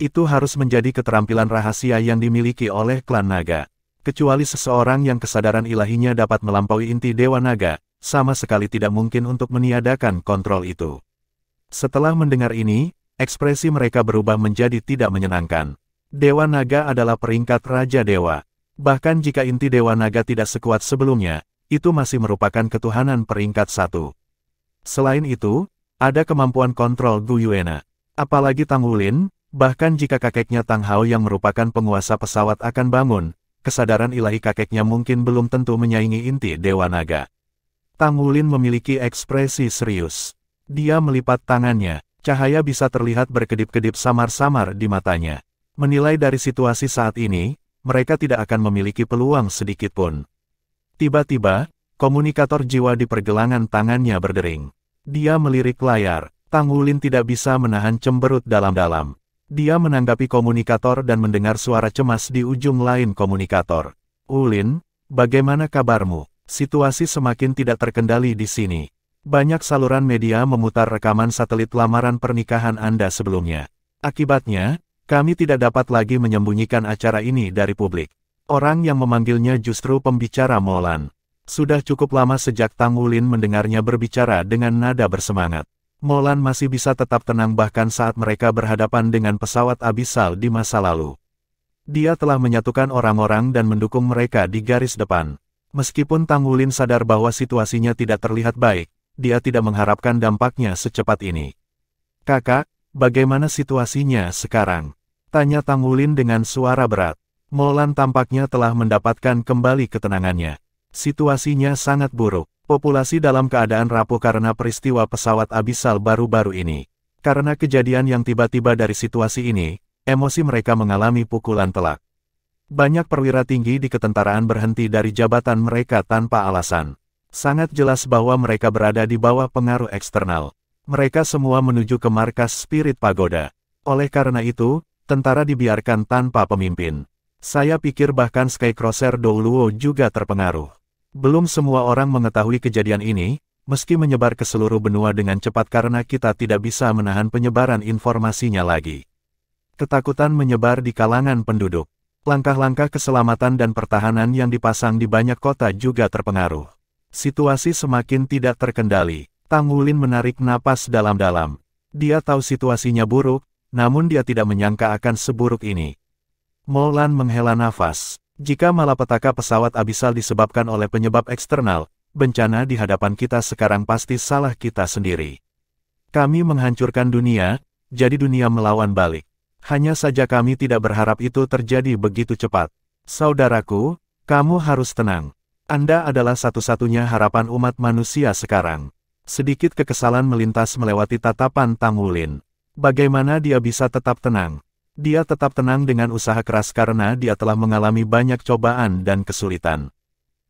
Itu harus menjadi keterampilan rahasia yang dimiliki oleh klan naga. Kecuali seseorang yang kesadaran ilahinya dapat melampaui inti Dewa Naga, sama sekali tidak mungkin untuk meniadakan kontrol itu. Setelah mendengar ini, ekspresi mereka berubah menjadi tidak menyenangkan. Dewa Naga adalah peringkat Raja Dewa. Bahkan jika inti Dewa Naga tidak sekuat sebelumnya, itu masih merupakan ketuhanan peringkat 1. Selain itu, ada kemampuan kontrol Gu Yuena. Apalagi Tang Wulin, bahkan jika kakeknya Tang Hao yang merupakan penguasa pesawat akan bangun, kesadaran ilahi kakeknya mungkin belum tentu menyaingi inti Dewa Naga. Tang Wulin memiliki ekspresi serius. Dia melipat tangannya, cahaya bisa terlihat berkedip-kedip samar-samar di matanya. Menilai dari situasi saat ini, mereka tidak akan memiliki peluang sedikit pun. Tiba-tiba, komunikator jiwa di pergelangan tangannya berdering. Dia melirik layar. Tang Wulin tidak bisa menahan cemberut dalam-dalam. Dia menanggapi komunikator dan mendengar suara cemas di ujung lain komunikator. "Wulin, bagaimana kabarmu? Situasi semakin tidak terkendali di sini. Banyak saluran media memutar rekaman satelit lamaran pernikahan Anda sebelumnya. Akibatnya, kami tidak dapat lagi menyembunyikan acara ini dari publik." Orang yang memanggilnya justru pembicara Molan. Sudah cukup lama sejak Tang Wulin mendengarnya berbicara dengan nada bersemangat. Molan masih bisa tetap tenang bahkan saat mereka berhadapan dengan pesawat abisal di masa lalu. Dia telah menyatukan orang-orang dan mendukung mereka di garis depan. Meskipun Tang Wulin sadar bahwa situasinya tidak terlihat baik, dia tidak mengharapkan dampaknya secepat ini. "Kakak, bagaimana situasinya sekarang?" tanya Tang Wulin dengan suara berat. Molan tampaknya telah mendapatkan kembali ketenangannya. Situasinya sangat buruk. Populasi dalam keadaan rapuh karena peristiwa pesawat abisal baru-baru ini. Karena kejadian yang tiba-tiba dari situasi ini, emosi mereka mengalami pukulan telak. Banyak perwira tinggi di ketentaraan berhenti dari jabatan mereka tanpa alasan. Sangat jelas bahwa mereka berada di bawah pengaruh eksternal. Mereka semua menuju ke markas Spirit Pagoda. Oleh karena itu, tentara dibiarkan tanpa pemimpin. Saya pikir bahkan Skycrosser Douluo juga terpengaruh. Belum semua orang mengetahui kejadian ini, meski menyebar ke seluruh benua dengan cepat karena kita tidak bisa menahan penyebaran informasinya lagi. Ketakutan menyebar di kalangan penduduk. Langkah-langkah keselamatan dan pertahanan yang dipasang di banyak kota juga terpengaruh. Situasi semakin tidak terkendali. Tang Wulin menarik napas dalam-dalam. Dia tahu situasinya buruk, namun dia tidak menyangka akan seburuk ini. Molan menghela nafas. Jika malapetaka pesawat abisal disebabkan oleh penyebab eksternal, bencana di hadapan kita sekarang pasti salah kita sendiri. Kami menghancurkan dunia, jadi dunia melawan balik. Hanya saja kami tidak berharap itu terjadi begitu cepat. Saudaraku, kamu harus tenang. Anda adalah satu-satunya harapan umat manusia sekarang. Sedikit kekesalan melintas melewati tatapan Tang Wulin. Bagaimana dia bisa tetap tenang? Dia tetap tenang dengan usaha keras karena dia telah mengalami banyak cobaan dan kesulitan.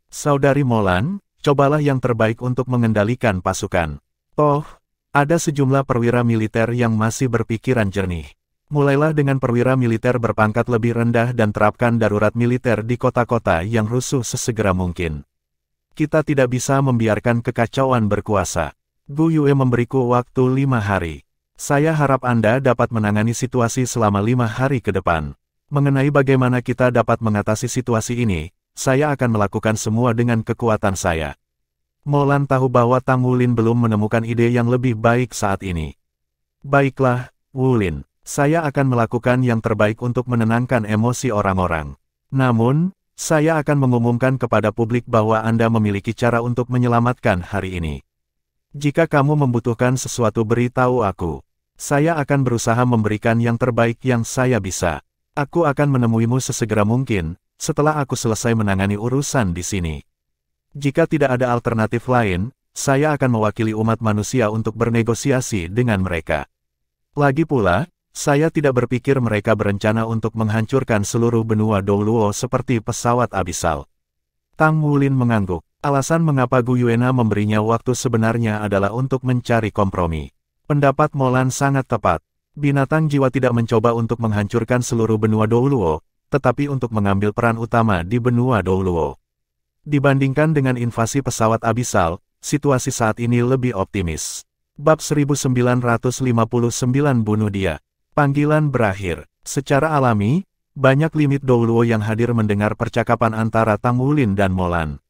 Saudari Molan, cobalah yang terbaik untuk mengendalikan pasukan. Toh, ada sejumlah perwira militer yang masih berpikiran jernih. Mulailah dengan perwira militer berpangkat lebih rendah dan terapkan darurat militer di kota-kota yang rusuh sesegera mungkin. Kita tidak bisa membiarkan kekacauan berkuasa. Gu Yue memberiku waktu 5 hari. Saya harap Anda dapat menangani situasi selama 5 hari ke depan. Mengenai bagaimana kita dapat mengatasi situasi ini, saya akan melakukan semua dengan kekuatan saya. Molan tahu bahwa Tang Wulin belum menemukan ide yang lebih baik saat ini. Baiklah, Wulin. Saya akan melakukan yang terbaik untuk menenangkan emosi orang-orang. Namun, saya akan mengumumkan kepada publik bahwa Anda memiliki cara untuk menyelamatkan hari ini. Jika kamu membutuhkan sesuatu beritahu aku. Saya akan berusaha memberikan yang terbaik yang saya bisa. Aku akan menemuimu sesegera mungkin, setelah aku selesai menangani urusan di sini. Jika tidak ada alternatif lain, saya akan mewakili umat manusia untuk bernegosiasi dengan mereka. Lagi pula, saya tidak berpikir mereka berencana untuk menghancurkan seluruh benua Douluo seperti pesawat abisal. Tang Wulin mengangguk. Alasan mengapa Gu Yuena memberinya waktu sebenarnya adalah untuk mencari kompromi. Pendapat Molan sangat tepat. Binatang jiwa tidak mencoba untuk menghancurkan seluruh benua Douluo, tetapi untuk mengambil peran utama di benua Douluo. Dibandingkan dengan invasi pesawat abisal, situasi saat ini lebih optimis. Bab 1959 bunuh dia. Panggilan berakhir. Secara alami, banyak limit Douluo yang hadir mendengar percakapan antara Tang Wulin dan Molan.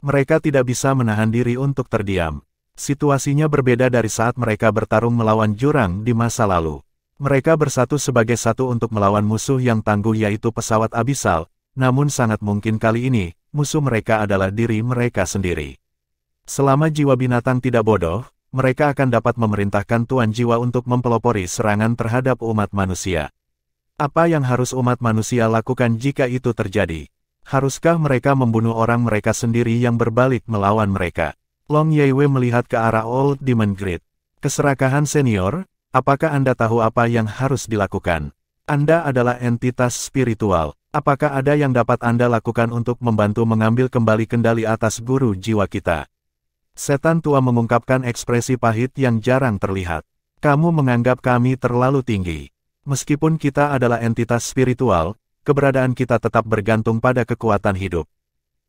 Mereka tidak bisa menahan diri untuk terdiam. Situasinya berbeda dari saat mereka bertarung melawan jurang di masa lalu. Mereka bersatu sebagai satu untuk melawan musuh yang tangguh yaitu pesawat abisal, namun sangat mungkin kali ini, musuh mereka adalah diri mereka sendiri. Selama jiwa binatang tidak bodoh, mereka akan dapat memerintahkan tuan jiwa untuk mempelopori serangan terhadap umat manusia. Apa yang harus umat manusia lakukan jika itu terjadi? Haruskah mereka membunuh orang mereka sendiri yang berbalik melawan mereka? Long Yeiwei melihat ke arah Old Demon Grid. Keserakahan senior, apakah Anda tahu apa yang harus dilakukan? Anda adalah entitas spiritual. Apakah ada yang dapat Anda lakukan untuk membantu mengambil kembali kendali atas guru jiwa kita? Setan tua mengungkapkan ekspresi pahit yang jarang terlihat. Kamu menganggap kami terlalu tinggi. Meskipun kita adalah entitas spiritual, keberadaan kita tetap bergantung pada kekuatan hidup.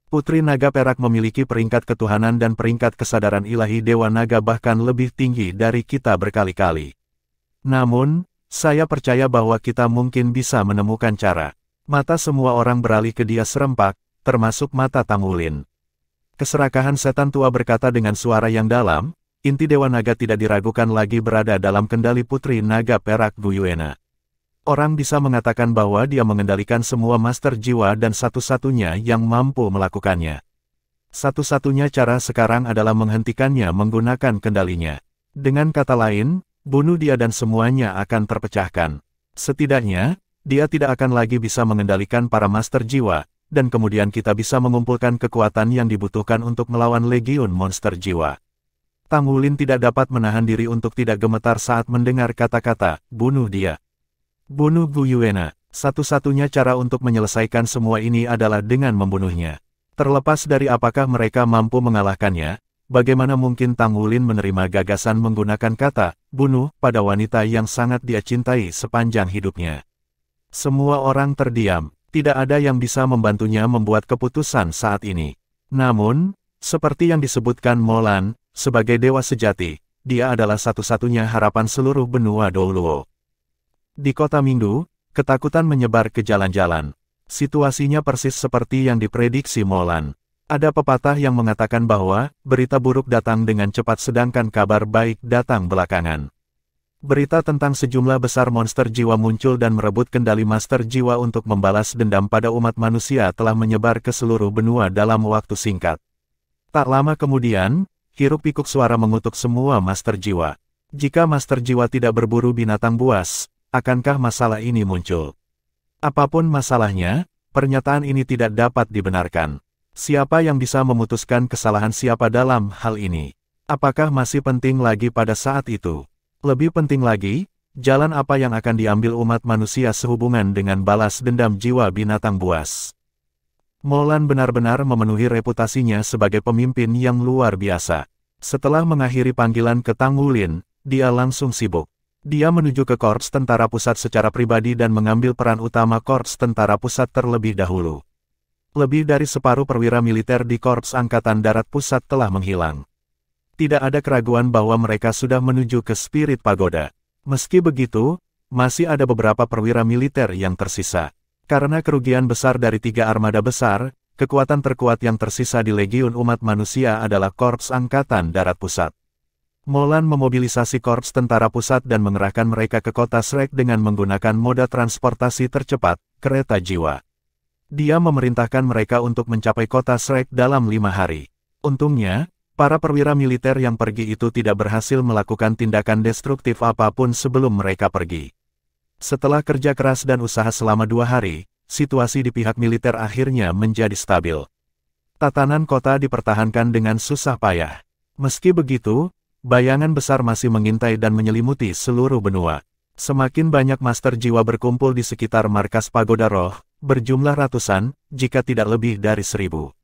Putri Naga Perak memiliki peringkat ketuhanan dan peringkat kesadaran ilahi Dewa Naga bahkan lebih tinggi dari kita berkali-kali. Namun, saya percaya bahwa kita mungkin bisa menemukan cara. Mata semua orang beralih ke dia serempak, termasuk mata Tang Wulin. Keserakahan setan tua berkata dengan suara yang dalam, inti Dewa Naga tidak diragukan lagi berada dalam kendali Putri Naga Perak Gu Yuena. Orang bisa mengatakan bahwa dia mengendalikan semua master jiwa dan satu-satunya yang mampu melakukannya. Satu-satunya cara sekarang adalah menghentikannya menggunakan kendalinya. Dengan kata lain, bunuh dia dan semuanya akan terpecahkan. Setidaknya, dia tidak akan lagi bisa mengendalikan para master jiwa, dan kemudian kita bisa mengumpulkan kekuatan yang dibutuhkan untuk melawan legiun monster jiwa. Tang Wulin tidak dapat menahan diri untuk tidak gemetar saat mendengar kata-kata, bunuh dia. Bunuh Gu Yuena. Satu-satunya cara untuk menyelesaikan semua ini adalah dengan membunuhnya. Terlepas dari apakah mereka mampu mengalahkannya, bagaimana mungkin Tang Wulin menerima gagasan menggunakan kata, bunuh, pada wanita yang sangat dia cintai sepanjang hidupnya. Semua orang terdiam, tidak ada yang bisa membantunya membuat keputusan saat ini. Namun, seperti yang disebutkan Molan, sebagai dewa sejati, dia adalah satu-satunya harapan seluruh benua Douluo. Di kota Minggu, ketakutan menyebar ke jalan-jalan. Situasinya persis seperti yang diprediksi Molan. Ada pepatah yang mengatakan bahwa, berita buruk datang dengan cepat sedangkan kabar baik datang belakangan. Berita tentang sejumlah besar monster jiwa muncul dan merebut kendali master jiwa untuk membalas dendam pada umat manusia telah menyebar ke seluruh benua dalam waktu singkat. Tak lama kemudian, hiruk-pikuk suara mengutuk semua master jiwa. Jika master jiwa tidak berburu binatang buas, akankah masalah ini muncul? Apapun masalahnya, pernyataan ini tidak dapat dibenarkan. Siapa yang bisa memutuskan kesalahan siapa dalam hal ini? Apakah masih penting lagi pada saat itu? Lebih penting lagi, jalan apa yang akan diambil umat manusia sehubungan dengan balas dendam jiwa binatang buas? Molan benar-benar memenuhi reputasinya sebagai pemimpin yang luar biasa. Setelah mengakhiri panggilan ke Tang Wulin, dia langsung sibuk. Dia menuju ke Korps Tentara Pusat secara pribadi dan mengambil peran utama Korps Tentara Pusat terlebih dahulu. Lebih dari separuh perwira militer di Korps Angkatan Darat Pusat telah menghilang. Tidak ada keraguan bahwa mereka sudah menuju ke Spirit Pagoda. Meski begitu, masih ada beberapa perwira militer yang tersisa. Karena kerugian besar dari 3 armada besar, kekuatan terkuat yang tersisa di Legiun Umat Manusia adalah Korps Angkatan Darat Pusat. Molan memobilisasi Korps Tentara Pusat dan mengerahkan mereka ke kota Shrek dengan menggunakan moda transportasi tercepat, kereta jiwa. Dia memerintahkan mereka untuk mencapai kota Shrek dalam 5 hari. Untungnya, para perwira militer yang pergi itu tidak berhasil melakukan tindakan destruktif apapun sebelum mereka pergi. Setelah kerja keras dan usaha selama 2 hari, situasi di pihak militer akhirnya menjadi stabil. Tatanan kota dipertahankan dengan susah payah. Meski begitu, bayangan besar masih mengintai dan menyelimuti seluruh benua. Semakin banyak master jiwa berkumpul di sekitar markas Pagoda Roh, berjumlah ratusan, jika tidak lebih dari 1000.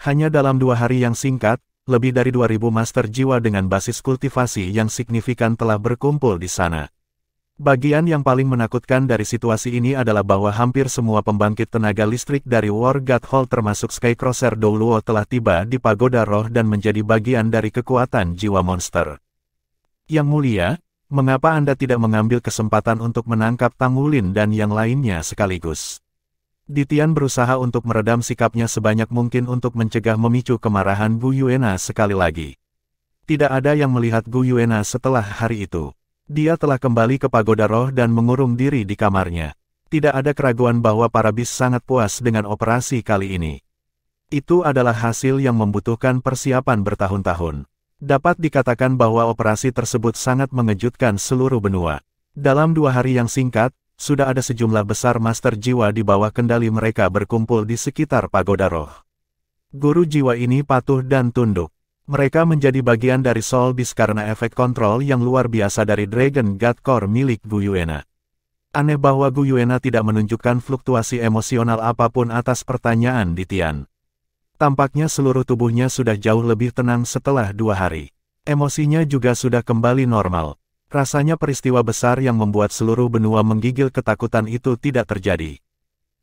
Hanya dalam 2 hari yang singkat, lebih dari 2000 master jiwa dengan basis kultivasi yang signifikan telah berkumpul di sana. Bagian yang paling menakutkan dari situasi ini adalah bahwa hampir semua pembangkit tenaga listrik dari War God Hall termasuk Skycrosser Douluo telah tiba di Pagoda Roh dan menjadi bagian dari kekuatan jiwa monster. Yang mulia, mengapa Anda tidak mengambil kesempatan untuk menangkap Tang Wulin dan yang lainnya sekaligus? Ditian berusaha untuk meredam sikapnya sebanyak mungkin untuk mencegah memicu kemarahan Gu Yuena sekali lagi. Tidak ada yang melihat Gu Yuena setelah hari itu. Dia telah kembali ke Pagoda Roh dan mengurung diri di kamarnya. Tidak ada keraguan bahwa para bis sangat puas dengan operasi kali ini. Itu adalah hasil yang membutuhkan persiapan bertahun-tahun. Dapat dikatakan bahwa operasi tersebut sangat mengejutkan seluruh benua. Dalam 2 hari yang singkat, sudah ada sejumlah besar master jiwa di bawah kendali mereka berkumpul di sekitar Pagoda Roh. Guru jiwa ini patuh dan tunduk. Mereka menjadi bagian dari Soul Beast karena efek kontrol yang luar biasa dari Dragon God Core milik Gu Yuena. Aneh bahwa Gu Yuena tidak menunjukkan fluktuasi emosional apapun atas pertanyaan Ditian. Tampaknya seluruh tubuhnya sudah jauh lebih tenang setelah 2 hari. Emosinya juga sudah kembali normal. Rasanya peristiwa besar yang membuat seluruh benua menggigil ketakutan itu tidak terjadi.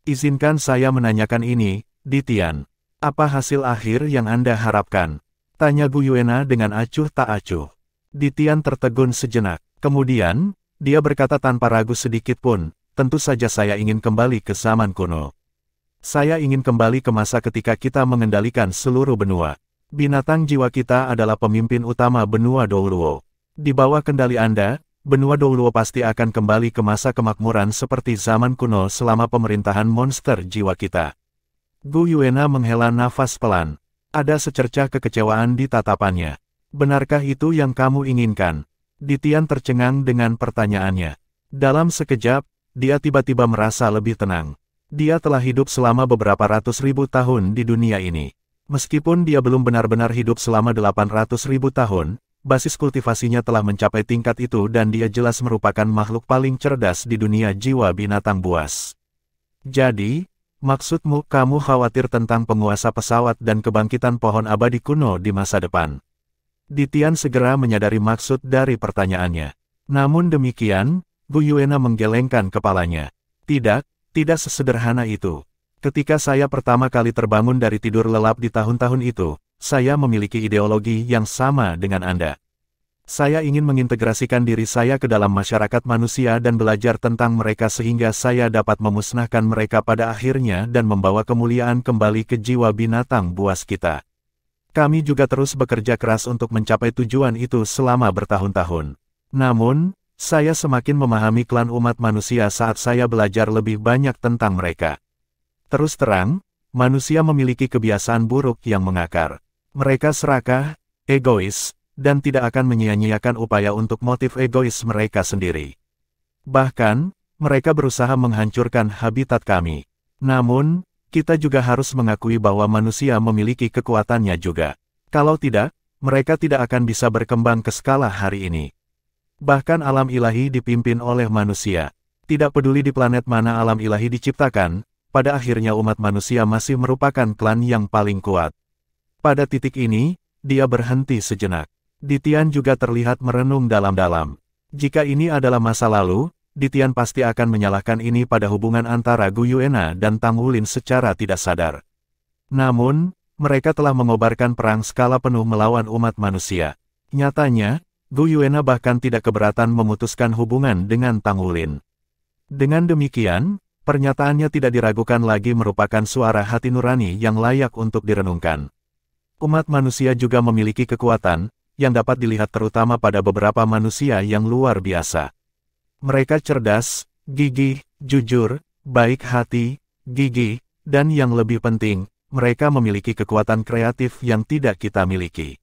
Izinkan saya menanyakan ini, Ditian. Apa hasil akhir yang Anda harapkan? Tanya Gu Yuena dengan acuh tak acuh. Ditian tertegun sejenak. Kemudian, dia berkata tanpa ragu sedikit pun, tentu saja saya ingin kembali ke zaman kuno. Saya ingin kembali ke masa ketika kita mengendalikan seluruh benua. Binatang jiwa kita adalah pemimpin utama benua Douluo. Di bawah kendali Anda, benua Douluo pasti akan kembali ke masa kemakmuran seperti zaman kuno selama pemerintahan monster jiwa kita. Gu Yuena menghela nafas pelan. Ada secercah kekecewaan di tatapannya. Benarkah itu yang kamu inginkan? Ditian tercengang dengan pertanyaannya. Dalam sekejap, dia tiba-tiba merasa lebih tenang. Dia telah hidup selama beberapa ratus ribu tahun di dunia ini. Meskipun dia belum benar-benar hidup selama 800.000 tahun, basis kultivasinya telah mencapai tingkat itu dan dia jelas merupakan makhluk paling cerdas di dunia jiwa binatang buas. Jadi, maksudmu kamu khawatir tentang penguasa pesawat dan kebangkitan pohon abadi kuno di masa depan? Ditian segera menyadari maksud dari pertanyaannya. Namun demikian, Gu Yuena menggelengkan kepalanya. Tidak sesederhana itu. Ketika saya pertama kali terbangun dari tidur lelap di tahun-tahun itu, saya memiliki ideologi yang sama dengan Anda. Saya ingin mengintegrasikan diri saya ke dalam masyarakat manusia dan belajar tentang mereka sehingga saya dapat memusnahkan mereka pada akhirnya dan membawa kemuliaan kembali ke jiwa binatang buas kita. Kami juga terus bekerja keras untuk mencapai tujuan itu selama bertahun-tahun. Namun, saya semakin memahami klan umat manusia saat saya belajar lebih banyak tentang mereka. Terus terang, manusia memiliki kebiasaan buruk yang mengakar. Mereka serakah, egois, dan tidak akan menyia-nyiakan upaya untuk motif egois mereka sendiri. Bahkan, mereka berusaha menghancurkan habitat kami. Namun, kita juga harus mengakui bahwa manusia memiliki kekuatannya juga. Kalau tidak, mereka tidak akan bisa berkembang ke skala hari ini. Bahkan alam ilahi dipimpin oleh manusia. Tidak peduli di planet mana alam ilahi diciptakan, pada akhirnya umat manusia masih merupakan klan yang paling kuat. Pada titik ini, dia berhenti sejenak. Ditian juga terlihat merenung dalam-dalam. Jika ini adalah masa lalu, Ditian pasti akan menyalahkan ini pada hubungan antara Gu Yuena dan Tang Wulin secara tidak sadar. Namun, mereka telah mengobarkan perang skala penuh melawan umat manusia. Nyatanya, Gu Yuena bahkan tidak keberatan memutuskan hubungan dengan Tang Wulin. Dengan demikian, pernyataannya tidak diragukan lagi merupakan suara hati nurani yang layak untuk direnungkan. Umat manusia juga memiliki kekuatan, yang dapat dilihat terutama pada beberapa manusia yang luar biasa. Mereka cerdas, gigih, jujur, baik hati, gigih, dan yang lebih penting, mereka memiliki kekuatan kreatif yang tidak kita miliki.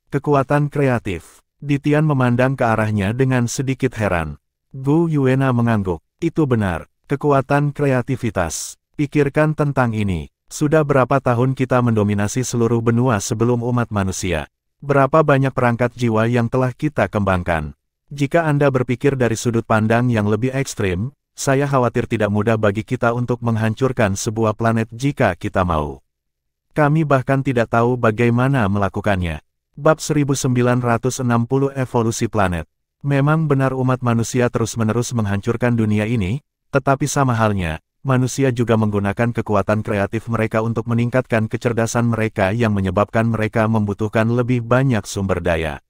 Kekuatan kreatif. Ditian memandang ke arahnya dengan sedikit heran. Gu Yuena mengangguk. Itu benar, kekuatan kreativitas. Pikirkan tentang ini. Sudah berapa tahun kita mendominasi seluruh benua sebelum umat manusia? Berapa banyak perangkat jiwa yang telah kita kembangkan? Jika Anda berpikir dari sudut pandang yang lebih ekstrim, saya khawatir tidak mudah bagi kita untuk menghancurkan sebuah planet jika kita mau. Kami bahkan tidak tahu bagaimana melakukannya. Bab 1960 Evolusi Planet. Memang benar umat manusia terus-menerus menghancurkan dunia ini, tetapi sama halnya, manusia juga menggunakan kekuatan kreatif mereka untuk meningkatkan kecerdasan mereka yang menyebabkan mereka membutuhkan lebih banyak sumber daya.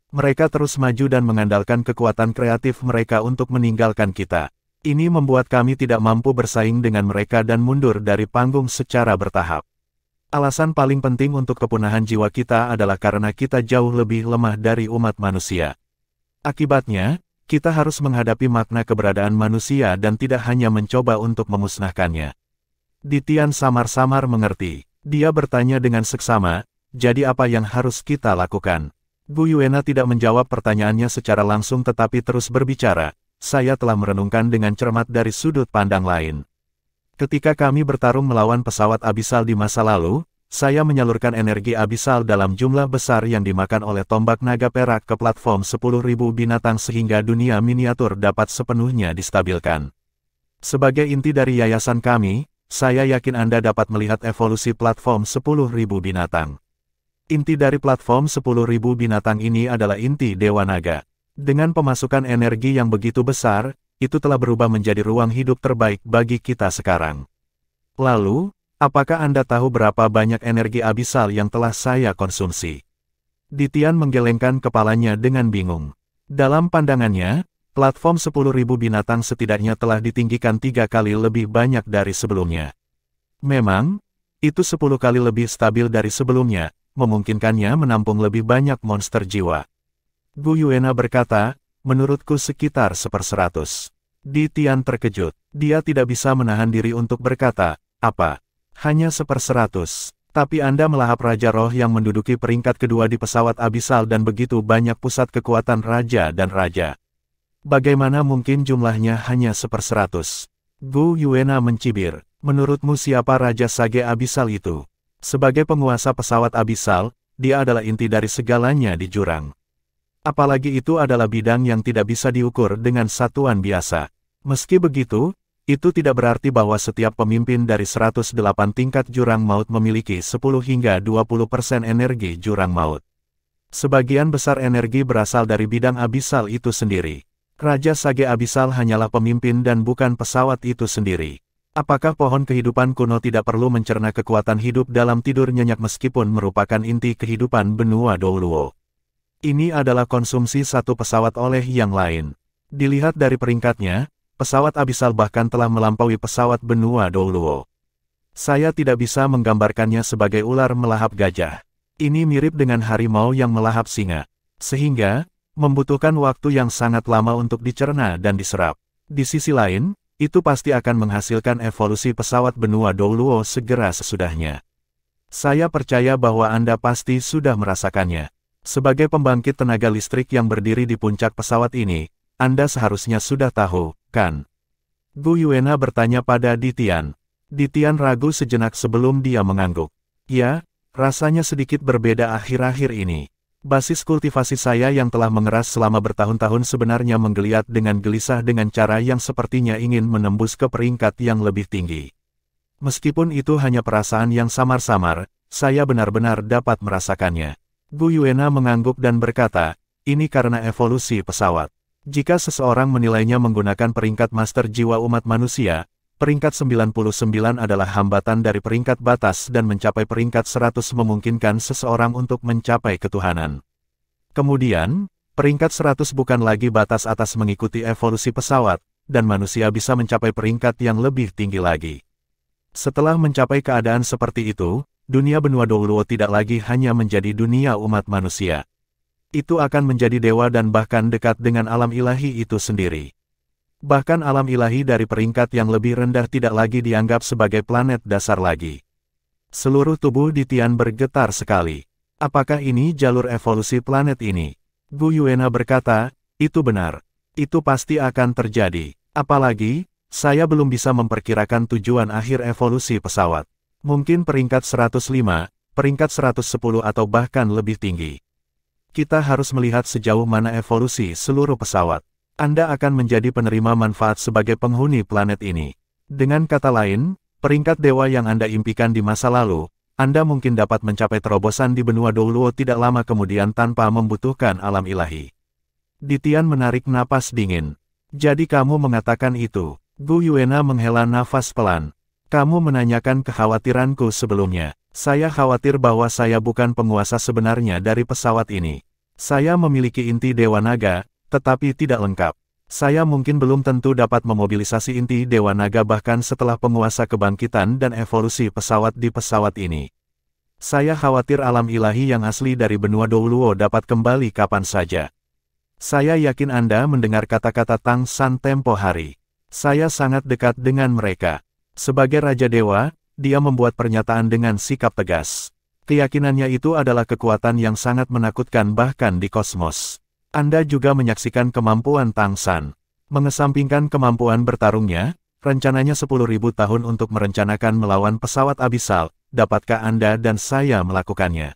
Mereka terus maju dan mengandalkan kekuatan kreatif mereka untuk meninggalkan kita. Ini membuat kami tidak mampu bersaing dengan mereka dan mundur dari panggung secara bertahap. Alasan paling penting untuk kepunahan jiwa kita adalah karena kita jauh lebih lemah dari umat manusia. Akibatnya, kita harus menghadapi makna keberadaan manusia dan tidak hanya mencoba untuk memusnahkannya. Ditian samar-samar mengerti. Dia bertanya dengan seksama, jadi apa yang harus kita lakukan? Gu Yuena tidak menjawab pertanyaannya secara langsung tetapi terus berbicara. Saya telah merenungkan dengan cermat dari sudut pandang lain. Ketika kami bertarung melawan pesawat abisal di masa lalu, saya menyalurkan energi abisal dalam jumlah besar yang dimakan oleh tombak naga perak ke platform 10.000 binatang sehingga dunia miniatur dapat sepenuhnya distabilkan. Sebagai inti dari yayasan kami, saya yakin Anda dapat melihat evolusi platform 10.000 binatang. Inti dari platform 10.000 binatang ini adalah inti Dewa Naga. Dengan pemasukan energi yang begitu besar, itu telah berubah menjadi ruang hidup terbaik bagi kita sekarang. Lalu, apakah Anda tahu berapa banyak energi abisal yang telah saya konsumsi? Ditian menggelengkan kepalanya dengan bingung. Dalam pandangannya, platform 10.000 binatang setidaknya telah ditinggikan 3 kali lebih banyak dari sebelumnya. Memang, itu 10 kali lebih stabil dari sebelumnya, memungkinkannya menampung lebih banyak monster jiwa. Gu Yuena berkata, menurutku sekitar 1/100. Ditian terkejut. Dia tidak bisa menahan diri untuk berkata, apa? Hanya 1/100. Tapi Anda melahap Raja Roh yang menduduki peringkat kedua di pesawat abisal dan begitu banyak pusat kekuatan Raja dan Raja. Bagaimana mungkin jumlahnya hanya 1/100? Gu Yuena mencibir. Menurutmu siapa Raja Sage Abisal itu? Sebagai penguasa pesawat abisal, dia adalah inti dari segalanya di jurang. Apalagi itu adalah bidang yang tidak bisa diukur dengan satuan biasa. Meski begitu, itu tidak berarti bahwa setiap pemimpin dari 108 tingkat jurang maut memiliki 10 hingga 20% energi jurang maut. Sebagian besar energi berasal dari bidang abisal itu sendiri. Raja Sage Abisal hanyalah pemimpin dan bukan pesawat itu sendiri. Apakah pohon kehidupan kuno tidak perlu mencerna kekuatan hidup dalam tidur nyenyak meskipun merupakan inti kehidupan benua Douluo? Ini adalah konsumsi satu pesawat oleh yang lain. Dilihat dari peringkatnya, pesawat abisal bahkan telah melampaui pesawat benua Douluo. Saya tidak bisa menggambarkannya sebagai ular melahap gajah. Ini mirip dengan harimau yang melahap singa. Sehingga, membutuhkan waktu yang sangat lama untuk dicerna dan diserap. Di sisi lain, itu pasti akan menghasilkan evolusi pesawat benua Douluo segera sesudahnya. Saya percaya bahwa Anda pasti sudah merasakannya. Sebagai pembangkit tenaga listrik yang berdiri di puncak pesawat ini, Anda seharusnya sudah tahu, kan? Gu Yuena bertanya pada Ditian. Ditian ragu sejenak sebelum dia mengangguk. Ya, rasanya sedikit berbeda akhir-akhir ini. Basis kultivasi saya yang telah mengeras selama bertahun-tahun sebenarnya menggeliat dengan gelisah dengan cara yang sepertinya ingin menembus ke peringkat yang lebih tinggi. Meskipun itu hanya perasaan yang samar-samar, saya benar-benar dapat merasakannya. Gu Yuena mengangguk dan berkata, ini karena evolusi pesawat. Jika seseorang menilainya menggunakan peringkat master jiwa umat manusia, peringkat 99 adalah hambatan dari peringkat batas dan mencapai peringkat 100 memungkinkan seseorang untuk mencapai ketuhanan. Kemudian, peringkat 100 bukan lagi batas atas mengikuti evolusi pesawat, dan manusia bisa mencapai peringkat yang lebih tinggi lagi. Setelah mencapai keadaan seperti itu, dunia benua Douluo tidak lagi hanya menjadi dunia umat manusia. Itu akan menjadi dewa dan bahkan dekat dengan alam ilahi itu sendiri. Bahkan alam ilahi dari peringkat yang lebih rendah tidak lagi dianggap sebagai planet dasar lagi. Seluruh tubuh Ditian bergetar sekali. Apakah ini jalur evolusi planet ini? Gu Yuena berkata, itu benar. Itu pasti akan terjadi. Apalagi, saya belum bisa memperkirakan tujuan akhir evolusi pesawat. Mungkin peringkat 105, peringkat 110 atau bahkan lebih tinggi. Kita harus melihat sejauh mana evolusi seluruh pesawat. Anda akan menjadi penerima manfaat sebagai penghuni planet ini. Dengan kata lain, peringkat dewa yang Anda impikan di masa lalu, Anda mungkin dapat mencapai terobosan di benua Douluo tidak lama kemudian tanpa membutuhkan alam ilahi. Ditian menarik napas dingin. Jadi kamu mengatakan itu. Gu Yuena menghela nafas pelan. Kamu menanyakan kekhawatiranku sebelumnya. Saya khawatir bahwa saya bukan penguasa sebenarnya dari pesawat ini. Saya memiliki inti Dewa Naga, tetapi tidak lengkap. Saya mungkin belum tentu dapat memobilisasi inti Dewa Naga bahkan setelah penguasa kebangkitan dan evolusi pesawat di pesawat ini. Saya khawatir alam ilahi yang asli dari benua Douluo dapat kembali kapan saja. Saya yakin Anda mendengar kata-kata Tang San tempo hari. Saya sangat dekat dengan mereka. Sebagai Raja Dewa, dia membuat pernyataan dengan sikap tegas. Keyakinannya itu adalah kekuatan yang sangat menakutkan bahkan di kosmos. Anda juga menyaksikan kemampuan Tang San. Mengesampingkan kemampuan bertarungnya, rencananya 10.000 tahun untuk merencanakan melawan pesawat abisal, dapatkah Anda dan saya melakukannya?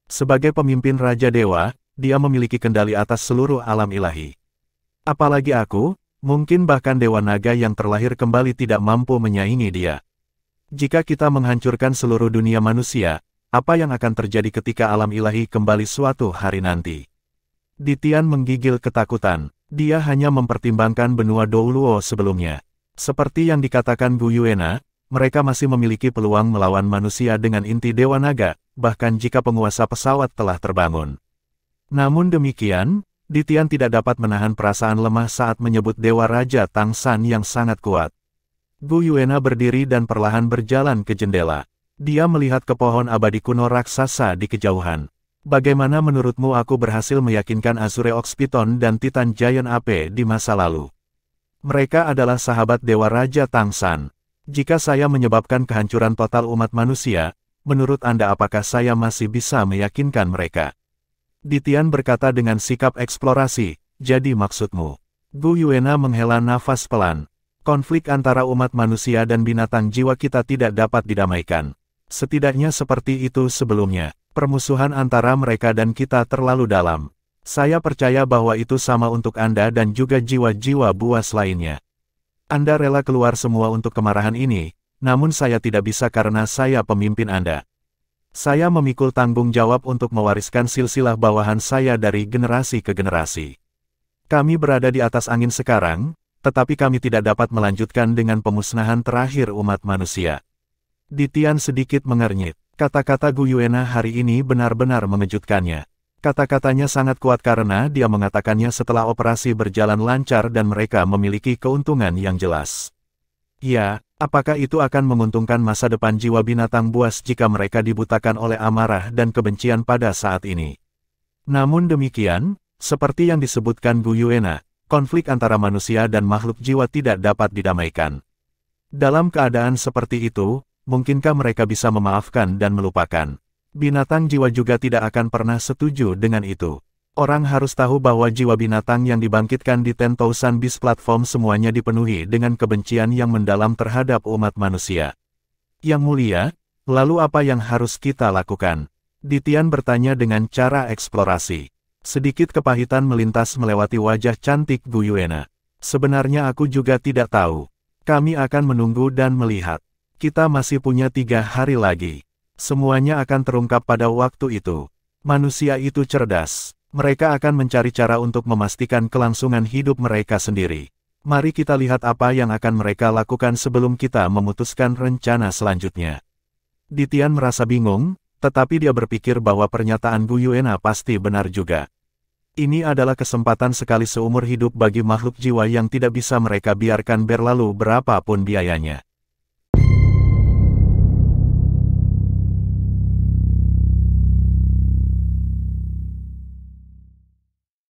Sebagai pemimpin Raja Dewa, dia memiliki kendali atas seluruh alam ilahi. Apalagi aku, mungkin bahkan Dewa Naga yang terlahir kembali tidak mampu menyaingi dia. Jika kita menghancurkan seluruh dunia manusia, apa yang akan terjadi ketika alam ilahi kembali suatu hari nanti? Ditian menggigil ketakutan. Dia hanya mempertimbangkan benua Douluo sebelumnya. Seperti yang dikatakan Gu Yuena, mereka masih memiliki peluang melawan manusia dengan inti Dewa Naga, bahkan jika penguasa pesawat telah terbangun. Namun demikian, Ditian tidak dapat menahan perasaan lemah saat menyebut Dewa Raja Tang San yang sangat kuat. Gu Yuena berdiri dan perlahan berjalan ke jendela. Dia melihat ke pohon abadi kuno raksasa di kejauhan. Bagaimana menurutmu aku berhasil meyakinkan Azure Ox Python dan Titan Giant AP di masa lalu? Mereka adalah sahabat Dewa Raja Tang San. Jika saya menyebabkan kehancuran total umat manusia, menurut Anda apakah saya masih bisa meyakinkan mereka? Ditian berkata dengan sikap eksplorasi, jadi maksudmu. Gu Yuena menghela nafas pelan. Konflik antara umat manusia dan binatang jiwa kita tidak dapat didamaikan. Setidaknya seperti itu sebelumnya. Permusuhan antara mereka dan kita terlalu dalam. Saya percaya bahwa itu sama untuk Anda dan juga jiwa-jiwa buas lainnya. Anda rela keluar semua untuk kemarahan ini, namun saya tidak bisa karena saya pemimpin Anda. Saya memikul tanggung jawab untuk mewariskan silsilah bawahan saya dari generasi ke generasi. Kami berada di atas angin sekarang, tetapi kami tidak dapat melanjutkan dengan pemusnahan terakhir umat manusia. Ditian sedikit mengernyit. Kata-kata Gu Yuena hari ini benar-benar mengejutkannya. Kata-katanya sangat kuat karena dia mengatakannya setelah operasi berjalan lancar dan mereka memiliki keuntungan yang jelas. Ya, apakah itu akan menguntungkan masa depan jiwa binatang buas jika mereka dibutakan oleh amarah dan kebencian pada saat ini? Namun demikian, seperti yang disebutkan Gu Yuena, konflik antara manusia dan makhluk jiwa tidak dapat didamaikan. Dalam keadaan seperti itu, mungkinkah mereka bisa memaafkan dan melupakan? Binatang jiwa juga tidak akan pernah setuju dengan itu. Orang harus tahu bahwa jiwa binatang yang dibangkitkan di 10,000 Beast Platform semuanya dipenuhi dengan kebencian yang mendalam terhadap umat manusia. Yang mulia, lalu apa yang harus kita lakukan? Ditian bertanya dengan cara eksplorasi. Sedikit kepahitan melintas melewati wajah cantik Gu Yuena. Sebenarnya aku juga tidak tahu. Kami akan menunggu dan melihat. Kita masih punya 3 hari lagi. Semuanya akan terungkap pada waktu itu. Manusia itu cerdas. Mereka akan mencari cara untuk memastikan kelangsungan hidup mereka sendiri. Mari kita lihat apa yang akan mereka lakukan sebelum kita memutuskan rencana selanjutnya. Ditian merasa bingung, tetapi dia berpikir bahwa pernyataan Gu Yuena pasti benar juga. Ini adalah kesempatan sekali seumur hidup bagi makhluk jiwa yang tidak bisa mereka biarkan berlalu berapapun biayanya.